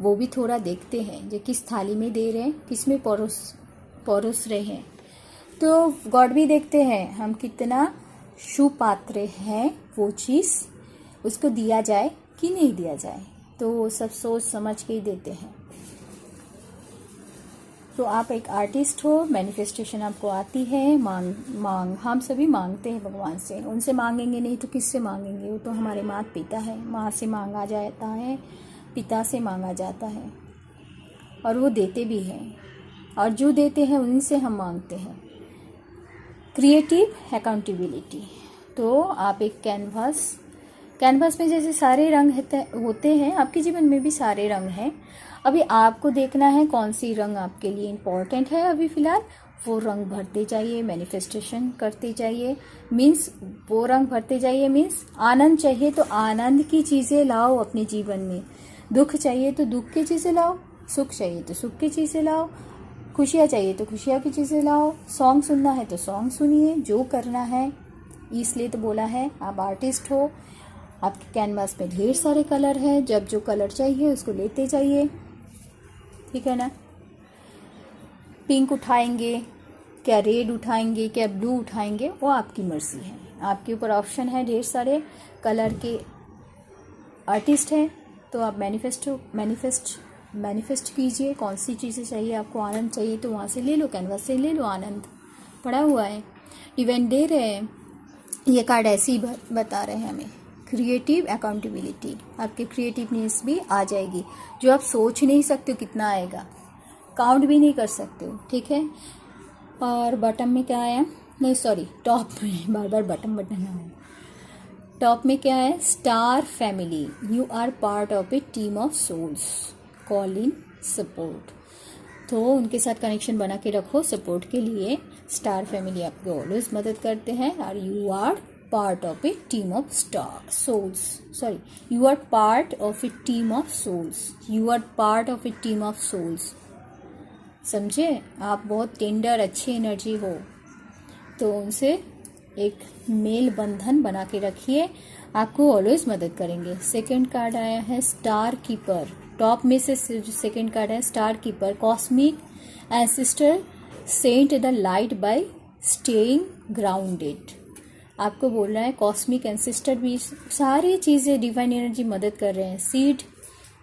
वो भी थोड़ा देखते हैं जो किस थाली में दे रहे हैं, किस में परोस रहे हैं। तो गॉड भी देखते हैं हम कितना सुपात्र हैं, वो चीज़ उसको दिया जाए कि नहीं दिया जाए। तो वो सब सोच समझ के ही देते हैं। तो आप एक आर्टिस्ट हो, मैनिफेस्टेशन आपको आती है। मांग हम सभी मांगते हैं भगवान से, उनसे मांगेंगे नहीं तो किससे मांगेंगे। वो तो हमारे माता पिता है, माँ से मांगा जाता है, पिता से मांगा जाता है, और वो देते भी हैं, और जो देते हैं उनसे हम मांगते हैं। क्रिएटिव अकाउंटेबिलिटी, तो आप एक कैनवास में जैसे सारे रंग होते हैं, आपके जीवन में भी सारे रंग हैं। अभी आपको देखना है कौन सी रंग आपके लिए इम्पोर्टेंट है। अभी फ़िलहाल वो रंग भरते जाइए, मैनिफेस्टेशन करते जाइए। मीन्स वो रंग भरते जाइए, मीन्स आनंद चाहिए तो आनंद की चीज़ें लाओ अपने जीवन में, दुख चाहिए तो दुख की चीज़ें लाओ, सुख चाहिए तो सुख की चीज़ें लाओ, खुशियाँ चाहिए तो खुशियाँ की चीज़ें लाओ, सॉन्ग सुनना है तो सॉन्ग सुनिए, जो करना है। इसलिए तो बोला है आप आर्टिस्ट हो, आपके कैनवास में ढेर सारे कलर हैं, जब जो कलर चाहिए उसको लेते जाइए, ठीक है ना। पिंक उठाएंगे क्या, रेड उठाएंगे क्या, ब्लू उठाएंगे, वो आपकी मर्जी है, आपके ऊपर ऑप्शन है। ढेर सारे कलर के आर्टिस्ट हैं, तो आप मैनिफेस्ट कीजिए कौन सी चीज़ें चाहिए आपको। आनंद चाहिए तो वहाँ से ले लो, कैनवास से ले लो, आनंद पड़ा हुआ है। डिवाइन दे रहे हैं, ये कार्ड ऐसे ही बता रहे हैं हमें। क्रिएटिव अकाउंटेबिलिटी, आपके क्रिएटिवनेस भी आ जाएगी, जो आप सोच नहीं सकते हो कितना आएगा, काउंट भी नहीं कर सकते हो, ठीक है। और बॉटम में क्या आया, नहीं सॉरी टॉप में, बार बार बटन है। टॉप में क्या है, star family, you are part of a team of souls, call in support. तो उनके साथ कनेक्शन बना के रखो सपोर्ट के लिए। स्टार फैमिली आपको ऑलवेज मदद करते हैं। और you are part of a team of you are part of a team of souls, you are part of a team of souls, समझे। आप बहुत टेंडर अच्छी एनर्जी हो, तो उनसे एक मेल बंधन बना के रखिए, आपको ऑलवेज मदद करेंगे। सेकंड कार्ड आया है स्टार कीपर, टॉप में से सेकंड कार्ड है star keeper, cosmic ancestor send the light by staying grounded. आपको बोल रहा है कॉस्मिक एंसेस्टर भी सारी चीज़ें डिवाइन एनर्जी मदद कर रहे हैं। Seed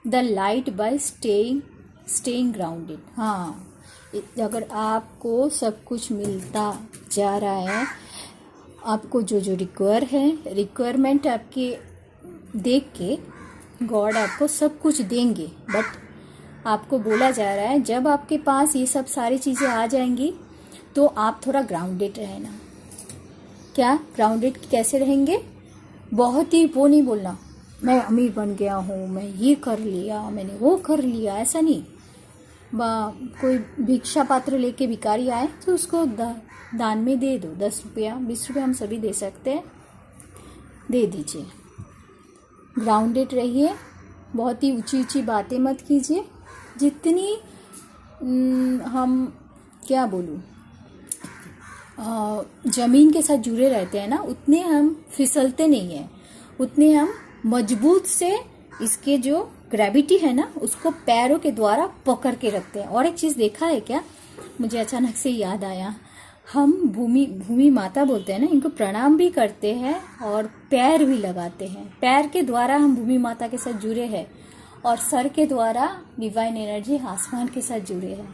the light by staying grounded. हाँ, अगर आपको सब कुछ मिलता जा रहा है, आपको जो जो रिक्वायरमेंट आपके देख के गॉड आपको सब कुछ देंगे, बट आपको बोला जा रहा है जब आपके पास ये सब सारी चीज़ें आ जाएंगी तो आप थोड़ा ग्राउंडेड रहना। क्या ग्राउंडेड कैसे रहेंगे, बहुत ही वो नहीं बोलना मैं अमीर बन गया हूँ, मैं ये कर लिया, मैंने वो कर लिया, ऐसा नहीं। कोई भिक्षा पात्र लेके भिखारी आए तो उसको दान में दे दो, 10 रुपया 20 रुपया हम सभी दे सकते हैं, दे दीजिए। ग्राउंडेड रहिए, बहुत ही ऊंची ऊंची बातें मत कीजिए। जितनी हम क्या बोलूँ, ज़मीन के साथ जुड़े रहते हैं ना, उतने हम फिसलते नहीं हैं, उतने हम मजबूत से इसके जो ग्रेविटी है ना उसको पैरों के द्वारा पकड़ के रखते हैं। और एक चीज़ देखा है क्या, मुझे अचानक से याद आया, हम भूमि माता बोलते हैं ना, इनको प्रणाम भी करते हैं और पैर भी लगाते हैं। पैर के द्वारा हम भूमि माता के साथ जुड़े हैं और सर के द्वारा डिवाइन एनर्जी आसमान के साथ जुड़े हैं।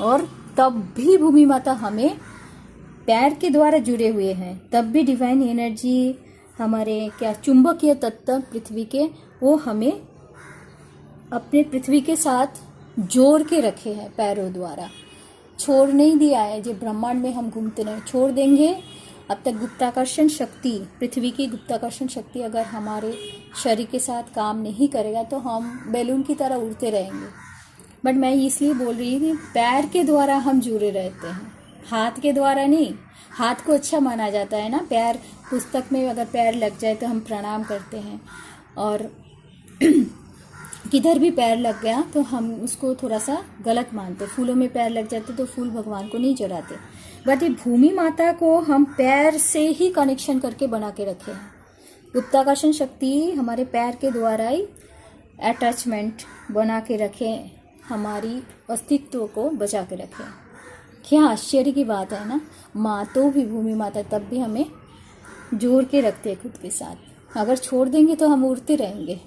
और तब भी भूमि माता हमें पैर के द्वारा जुड़े हुए हैं, तब भी डिवाइन एनर्जी हमारे क्या चुंबकीय तत्व पृथ्वी के, वो हमें अपने पृथ्वी के साथ जोड़ के रखे हैं पैरों द्वारा, छोड़ नहीं दिया है। जो ब्रह्मांड में हम घूमते रहे, छोड़ देंगे अब तक गुप्ताकर्षण शक्ति, पृथ्वी की गुप्ताकर्षण शक्ति अगर हमारे शरीर के साथ काम नहीं करेगा तो हम बैलून की तरह उड़ते रहेंगे। बट मैं इसलिए बोल रही हूँ कि पैर के द्वारा हम जुड़े रहते हैं, हाथ के द्वारा नहीं। हाथ को अच्छा माना जाता है ना, पैर पुस्तक में अगर पैर लग जाए तो हम प्रणाम करते हैं, और किधर भी पैर लग गया तो हम उसको थोड़ा सा गलत मानते। फूलों में पैर लग जाते तो फूल भगवान को नहीं चढ़ाते, बट ये भूमि माता को हम पैर से ही कनेक्शन करके बना के रखे हैं। गुप्ताकर्षण शक्ति हमारे पैर के द्वारा ही अटैचमेंट बना के रखे, हमारी अस्तित्व को बचा के रखे। क्या आश्चर्य की बात है ना, माँ तो भी भूमि माता तब भी हमें जोड़ के रखते हैं खुद के साथ। अगर छोड़ देंगे तो हम उड़ते रहेंगे।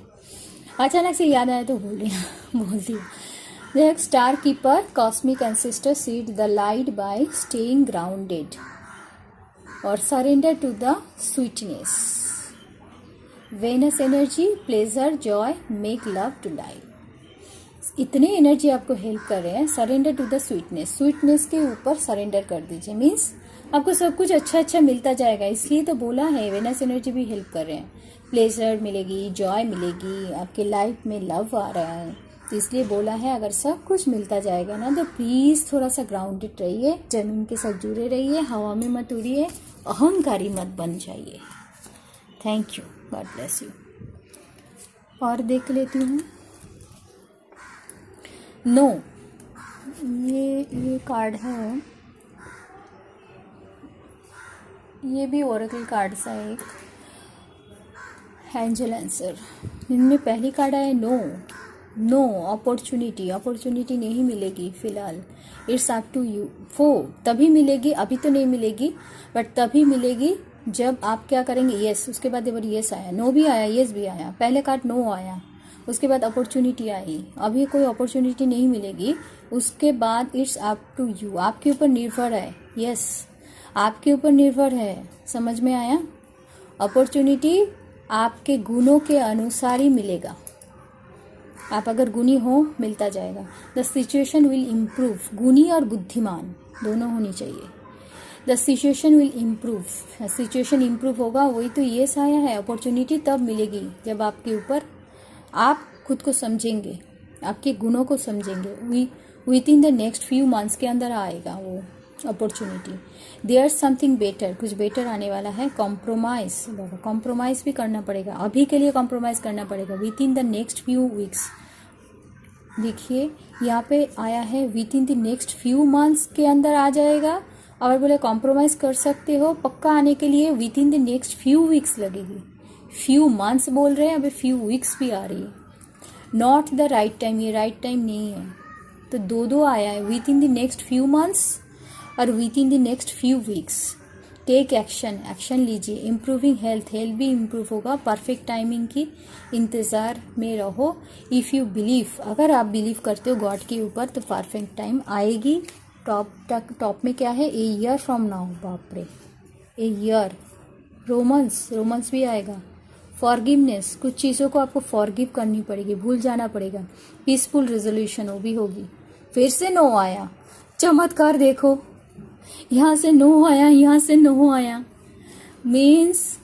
अचानक से याद आया तो बोल दिया। Star keeper cosmic ancestor seed the light by staying grounded और surrender to the sweetness. Venus energy pleasure joy make love to life. इतने एनर्जी आपको हेल्प कर रहे हैं। Surrender to the sweetness, sweetness के ऊपर सरेंडर कर दीजिए। मीन्स आपको सब कुछ अच्छा अच्छा मिलता जाएगा, इसलिए तो बोला है, वेनस एनर्जी भी हेल्प कर रहे हैं। प्लेजर मिलेगी, जॉय मिलेगी, आपके लाइफ में लव आ रहा है, तो इसलिए बोला है अगर सब कुछ मिलता जाएगा ना तो प्लीज़ थोड़ा सा ग्राउंडेड रहिए, ज़मीन के साथ जुड़े रहिए, हवा में मत उड़िए, अहंकारी मत बन जाइए। Thank you, God bless you. और देख लेती हूँ। नो, ये कार्ड है, ये भी ओरेकल कार्ड सा एक एंजल आंसर। इनमें पहली कार्ड है नो, नो अपॉर्चुनिटी नहीं मिलेगी फिलहाल। It's up to you. वो तभी मिलेगी, अभी तो नहीं मिलेगी, बट तभी मिलेगी जब आप क्या करेंगे, यस। उसके बाद एक यस आया, नो भी आया, यस भी आया। पहले कार्ड नो आया, उसके बाद अपॉर्चुनिटी आई। अभी कोई अपॉर्चुनिटी नहीं मिलेगी, उसके बाद इट्स अप टू यू, आपके ऊपर निर्भर है। यस, आपके ऊपर निर्भर है। समझ में आया? अपॉर्चुनिटी आपके गुणों के अनुसार ही मिलेगा। आप अगर गुणी हो, मिलता जाएगा। द सिचुएशन विल इम्प्रूव, गुणी और बुद्धिमान दोनों होनी चाहिए। The situation will improve, situation improve होगा, वही तो ये आया है। अपॉर्चुनिटी तब मिलेगी जब आपके ऊपर आप खुद को समझेंगे, आपके गुणों को समझेंगे। With in the next few months के अंदर आएगा वो अपॉर्चुनिटी। देयर समथिंग बेटर, कुछ बेटर आने वाला है। कॉम्प्रोमाइज भी करना पड़ेगा, अभी के लिए कॉम्प्रोमाइज करना पड़ेगा with in the next few weeks. देखिए यहाँ पे आया है within the next few months के अंदर आ जाएगा। और बोले कॉम्प्रोमाइज कर सकते हो, पक्का आने के लिए with in the next few weeks लगेगी। फ्यू मंथ्स बोल रहे हैं, अभी फ्यू वीक्स भी आ रही है। नॉट द राइट टाइम, ये राइट टाइम नहीं है। तो दो आया है, within the next few months और within the next few weeks. Take action, action लीजिए। इम्प्रूविंग हेल्थ, हेल्थ भी इम्प्रूव होगा। परफेक्ट टाइमिंग की इंतज़ार में रहो। इफ़ यू बिलीव, अगर आप बिलीव करते हो गॉड के ऊपर, तो परफेक्ट टाइम आएगी। टॉप में क्या है, ए ईयर फ्रॉम नाउ। बाप रे, ए ईयर। रोमांस भी आएगा। फॉरगिवनेस, कुछ चीज़ों को आपको फॉरगिव करनी पड़ेगी, भूल जाना पड़ेगा। पीसफुल रेजोल्यूशन, वो भी होगी। फिर से नो आया, चमत्कार देखो, यहाँ से नो आया, यहाँ से नो आया। मीन्स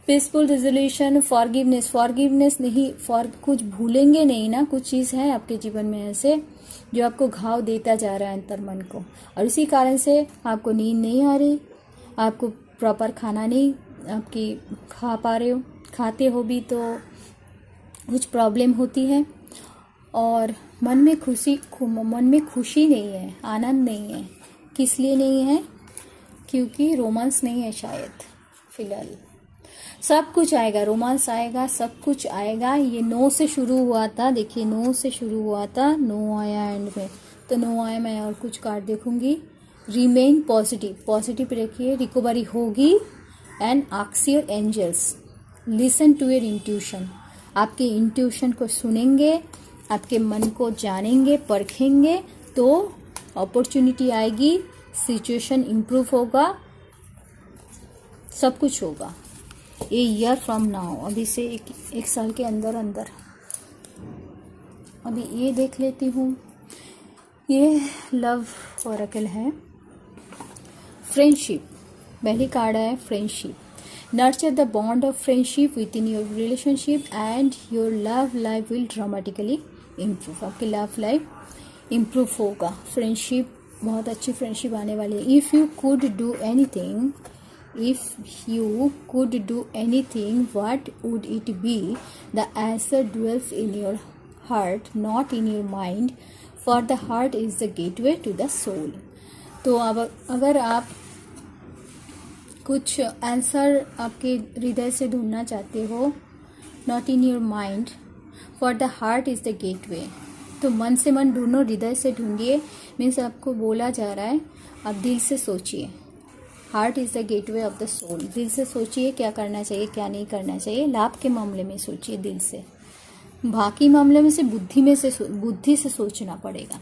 पीसफुल रेजोल्यूशन, फॉरगिवनेस नहीं, कुछ भूलेंगे नहीं ना। कुछ चीज़ है आपके जीवन में ऐसे जो आपको घाव देता जा रहा है अंतर मन को, और इसी कारण से आपको नींद नहीं आ रही, आपको प्रॉपर खाना नहीं आपकी खा पा रहे हो, खाते हो भी तो कुछ प्रॉब्लम होती है, और मन में खुशी नहीं है, आनंद नहीं है। किस लिए नहीं है? क्योंकि रोमांस नहीं है शायद फिलहाल। सब कुछ आएगा, रोमांस आएगा, सब कुछ आएगा। ये नो से शुरू हुआ था, देखिए नो से शुरू हुआ था, नो आया एंड में, तो नो आया। मैं और कुछ कार्ड देखूंगी। रिमेन पॉजिटिव रखिए, रिकवरी होगी। And ask your angels, listen to your intuition, आपके इंट्यूशन को सुनेंगे, आपके मन को जानेंगे, परखेंगे, तो अपॉर्चुनिटी आएगी, सिचुएशन इम्प्रूव होगा, सब कुछ होगा। ए ईयर फ्रॉम नाउ, अभी से एक साल के अंदर। अभी ये देख लेती हूँ। ये लव ओरेकल है। फ्रेंडशिप, पहली कार्ड है friendship. Nurture the bond of friendship with in your relationship and your love life will dramatically improve. आपकी लव लाइफ इम्प्रूव होगा। फ्रेंडशिप, बहुत अच्छी फ्रेंडशिप आने वाली है। If you could do anything what would it be? The answer dwells in your heart, not in your mind, for the heart is the gateway to the soul. तो अब अगर आप कुछ आंसर आपके हृदय से ढूंढना चाहते हो, not in your mind, for the heart is the gateway, तो मन से मन ढूंढो, हृदय से ढूंढिए। मीन्स आपको बोला जा रहा है आप दिल से सोचिए। Heart is the gateway of the soul. दिल से सोचिए क्या करना चाहिए, क्या नहीं करना चाहिए। लाभ के मामले में सोचिए दिल से, बाकी मामले में से बुद्धि से सोचना पड़ेगा।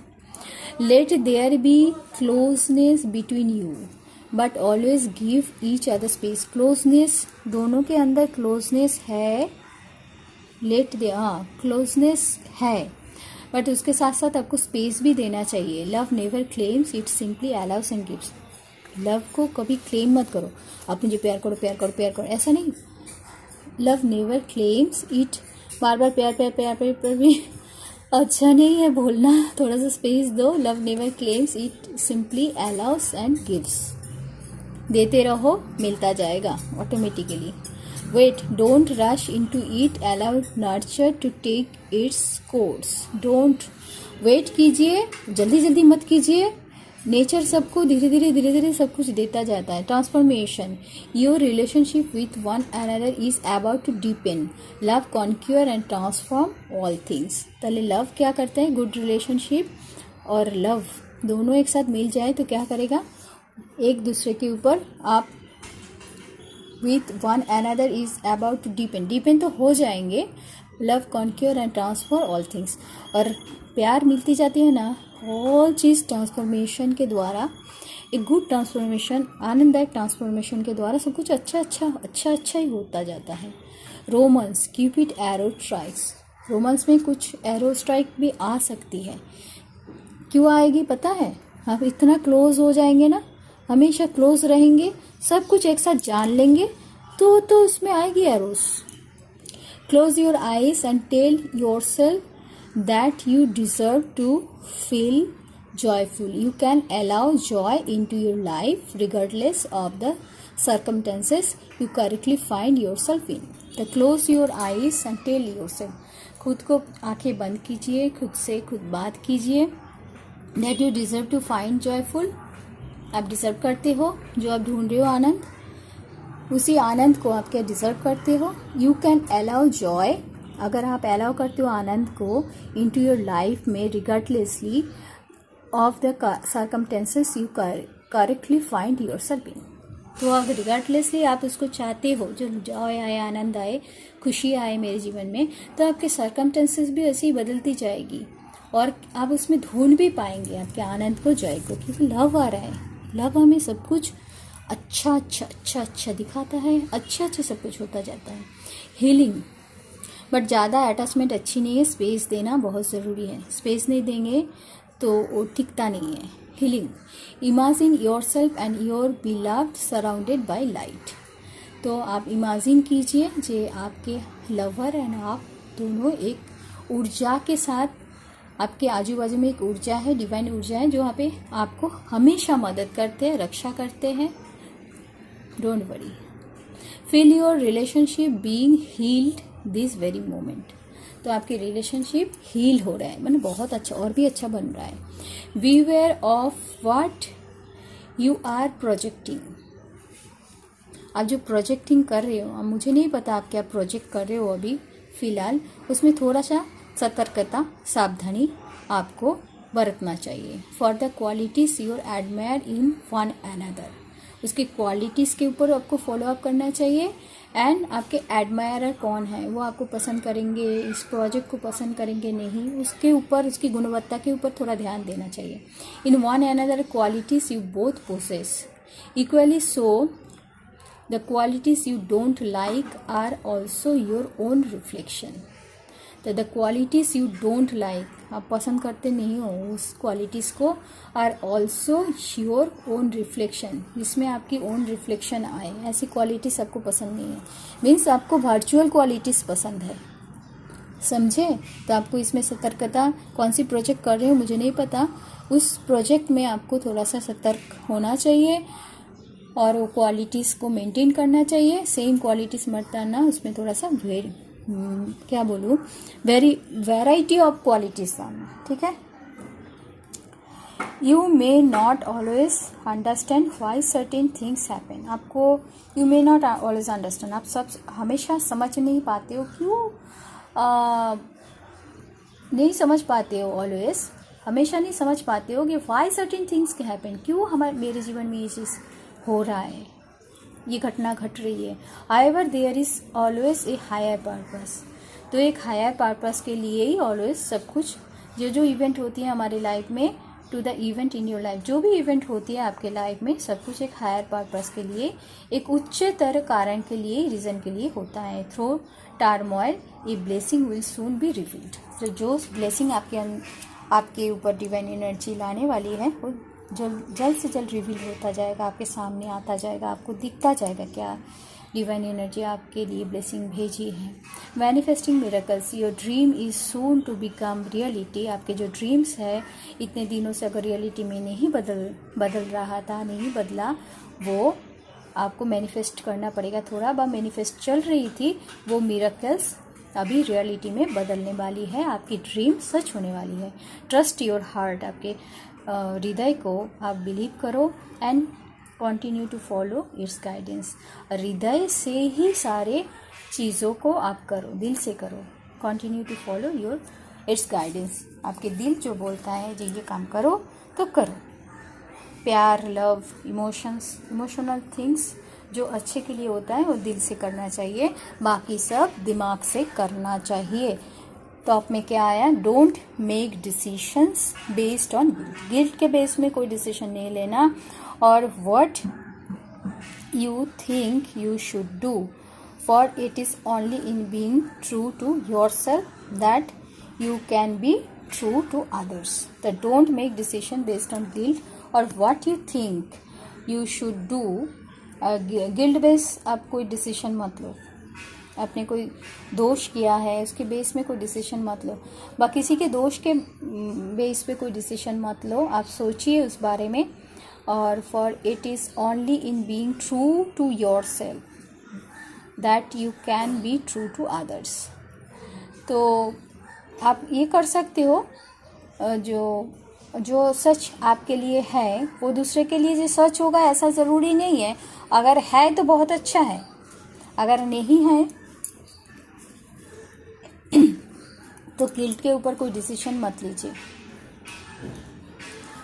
Let there be closeness between you but always give each other space. Closeness, दोनों के अंदर क्लोजनेस है। क्लोजनेस है, बट उसके साथ साथ आपको स्पेस भी देना चाहिए। Love never claims, it simply allows and gives. Love को कभी क्लेम मत करो, आप मुझे प्यार करो प्यार करो प्यार करो, ऐसा नहीं। Love never claims it. बार बार प्यार प्यार प्यार प्यार प्यार भी अच्छा नहीं है बोलना, थोड़ा सा स्पेस दो। Love never claims it, simply allows and gives. देते रहो, मिलता जाएगा automatically. Wait, don't rush into it, allow nurture to take its course. Don't wait कीजिए, जल्दी जल्दी मत कीजिए। नेचर सबको धीरे धीरे सब कुछ देता जाता है। Transformation, your relationship with one another is about to deepen. Love conquer and transform all things. पहले लव क्या करते हैं, गुड रिलेशनशिप और लव दोनों एक साथ मिल जाए तो क्या करेगा, एक दूसरे के ऊपर आप with one another is about to deepen तो हो जाएंगे। Love conquer and transform all things. और प्यार मिलती जाती है ना, ऑल चीज़ ट्रांसफॉर्मेशन के द्वारा, एक गुड ट्रांसफॉर्मेशन, आनंददायक ट्रांसफॉर्मेशन के द्वारा सब कुछ अच्छा ही होता जाता है। Romance, Cupid arrow strikes. Romance में कुछ एरो स्ट्राइक भी आ सकती है। क्यों आएगी पता है, आप इतना क्लोज हो जाएंगे ना, हमेशा क्लोज रहेंगे, सब कुछ एक साथ जान लेंगे तो उसमें आएगी arrows. Close your eyes and tell yourself that you deserve to feel joyful. You can allow joy into your life regardless of the circumstances you currently find yourself in. The close your eyes and tell yourself. खुद को आंखें बंद कीजिए, खुद से खुद बात कीजिए that you deserve to find joyful. आप डिजर्व करते हो, जो आप ढूंढ रहे हो आनंद, उसी आनंद को आप क्या डिजर्व करते हो। यू कैन अलाउ जॉय, अगर आप अलाउ करते हो आनंद को इनटू योर लाइफ में regardlessly of the circumstances you correctly find yourself in. तो अगर रिगार्डलेसली आप उसको चाहते हो, जो जॉय आए, आनंद आए, खुशी आए मेरे जीवन में, तो आपके सर्कमटेंसेस भी ऐसी बदलती जाएगी और आप उसमें ढूंढ भी पाएंगे आपके आनंद को, जॉय को, क्योंकि लव आ रहा है। लव हमें सब कुछ अच्छा दिखाता है, अच्छा सब कुछ होता जाता है। हीलिंग, बट ज़्यादा अटैचमेंट अच्छी नहीं है, स्पेस देना बहुत ज़रूरी है। स्पेस नहीं देंगे तो वो टिकता नहीं है। Healing, imagine yourself and your beloved surrounded by light. तो आप इमेजिन कीजिए जे आपके लवर एंड आप दोनों एक ऊर्जा के साथ, आपके आजू बाजू में एक ऊर्जा है, डिवाइन ऊर्जा है, जो यहाँ पे आपको हमेशा मदद करते हैं, रक्षा करते हैं। Don't worry, feel your relationship being healed this very moment. तो आपकी रिलेशनशिप हील हो रहा है, मतलब बहुत अच्छा और भी अच्छा बन रहा है। Beware of what you are projecting. आप जो प्रोजेक्टिंग कर रहे हो, अब मुझे नहीं पता आप क्या प्रोजेक्ट कर रहे हो अभी फिलहाल, उसमें थोड़ा सा सतर्कता, सावधानी आपको बरतना चाहिए। For the qualities you admire in one another, उसकी क्वालिटीज़ के ऊपर आपको फॉलो अप करना चाहिए। एंड आपके एडमायरर कौन है, वो आपको पसंद करेंगे, इस प्रोजेक्ट को पसंद करेंगे नहीं, उसके ऊपर, उसकी गुणवत्ता के ऊपर थोड़ा ध्यान देना चाहिए। In one another qualities you both possess equally, so the qualities you don't like are also your own reflection. तो the qualities you don't like, आप पसंद करते नहीं हो उस क्वालिटीज़ को, are also your own reflection, जिसमें आपकी ओन रिफ्लेक्शन आए, ऐसी क्वालिटीज़ आपको पसंद नहीं है। मीन्स आपको वर्चुअल क्वालिटीज़ पसंद है, समझे। तो आपको इसमें सतर्कता, कौन सी प्रोजेक्ट कर रहे हो मुझे नहीं पता, उस प्रोजेक्ट में आपको थोड़ा सा सतर्क होना चाहिए और वो क्वालिटीज़ को मेंटेन करना चाहिए। सेम क्वालिटीज़ मत डालना, उसमें थोड़ा सा क्या बोलूँ, वेराइटी ऑफ क्वालिटीज आना, ठीक है। You may not always understand why certain things happen. आपको you may not always understand, आप सब हमेशा समझ नहीं पाते हो, क्यों नहीं समझ पाते हो, ऑलवेज हमेशा नहीं समझ पाते हो कि वाई सर्टेन थिंग्स हैपन, क्यों मेरे जीवन में ये चीज़ हो रहा है, ये घटना घट रही है। However there is always a higher purpose. तो एक हायर पर्पस के लिए ही ऑलवेज सब कुछ, जो इवेंट होती है हमारी लाइफ में, to the event in your life, जो भी इवेंट होती है आपके लाइफ में, सब कुछ एक हायर पर्पस के लिए, एक उच्चतर कारण के लिए, रीजन के लिए होता है। Through turmoil a blessing will soon be revealed. तो जो ब्लेसिंग आपके ऊपर डिवाइन एनर्जी लाने वाली है, वो जल्द से जल्द रिवील होता जाएगा, आपके सामने आता जाएगा, आपको दिखता जाएगा क्या डिवाइन एनर्जी आपके लिए ब्लेसिंग भेजी है। Manifesting miracles, your dream is soon to become reality. आपके जो ड्रीम्स है इतने दिनों से अगर रियलिटी में नहीं बदल रहा था, नहीं बदला, वो आपको मैनिफेस्ट करना पड़ेगा। थोड़ा बहुत मैनिफेस्ट चल रही थी, वो मिरेकल्स अभी रियलिटी में बदलने वाली है, आपकी ड्रीम सच होने वाली है। ट्रस्ट योर हार्ट, आपके हृदय को आप बिलीव करो and continue to follow its guidance. हृदय से ही सारे चीज़ों को आप करो, दिल से करो। Continue to follow your its guidance, आपके दिल जो बोलता है जो ये काम करो तो करो। प्यार, लव, इमोशनल थिंग्स जो अच्छे के लिए होता है वो दिल से करना चाहिए, बाकी सब दिमाग से करना चाहिए। टॉप में क्या आया? Don't make decisions based on guilt. Guilt के बेस में कोई डिसीजन नहीं लेना। और what you think you should do, for it is only in being true to yourself that you can be true to others. तो don't make decision based on guilt. और what you think you should do, guilt base आप कोई decision मत लो। आपने कोई दोष किया है उसके बेस में कोई डिसीजन मत लो, किसी के दोष के बेस पे कोई डिसीजन मत लो। आप सोचिए उस बारे में। और for it is only in being true to yourself that you can be true to others. तो आप ये कर सकते हो, जो सच आपके लिए है वो दूसरे के लिए जो सच होगा ऐसा ज़रूरी नहीं है। अगर है तो बहुत अच्छा है, अगर नहीं है तो गिल्ट के ऊपर कोई डिसीजन मत लीजिए।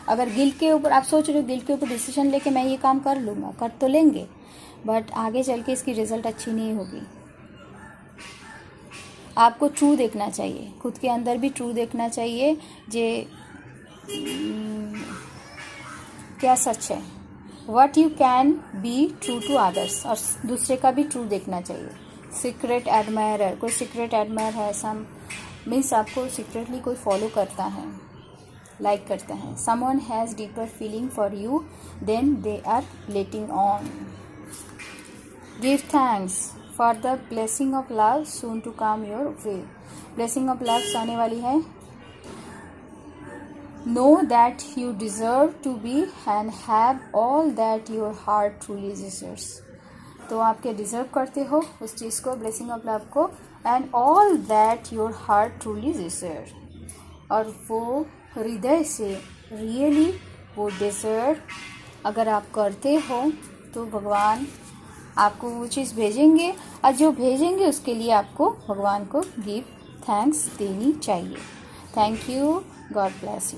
अगर गिल्ट के ऊपर आप सोच रहे हो गिल्ट के ऊपर डिसीजन लेके मैं ये काम कर लूँगा, कर तो लेंगे बट आगे चल के इसकी रिजल्ट अच्छी नहीं होगी। आपको ट्रू देखना चाहिए, खुद के अंदर भी ट्रू देखना चाहिए, जे क्या सच है। What you can be true to others, और दूसरे का भी ट्रू देखना चाहिए। सीक्रेट एडमायरर, कोई सीक्रेट एडमायर है, सम मीन्स आपको सीक्रेटली कोई फॉलो करता है, लाइक करता है। Someone has deeper feeling for you than they are letting on. Give thanks for the blessing of love soon to come your way. Blessing of love आने वाली है। Know that you deserve to be and have all that your heart truly desires. तो आपके deserve करते हो उस चीज़ को, blessing of love को, and all that your heart truly deserve, और वो हृदय से रियली वो डिज़र्व अगर आप करते हो तो भगवान आपको वो चीज़ भेजेंगे, और जो भेजेंगे उसके लिए आपको भगवान को गिव थैंक्स देनी चाहिए। Thank you, God bless you.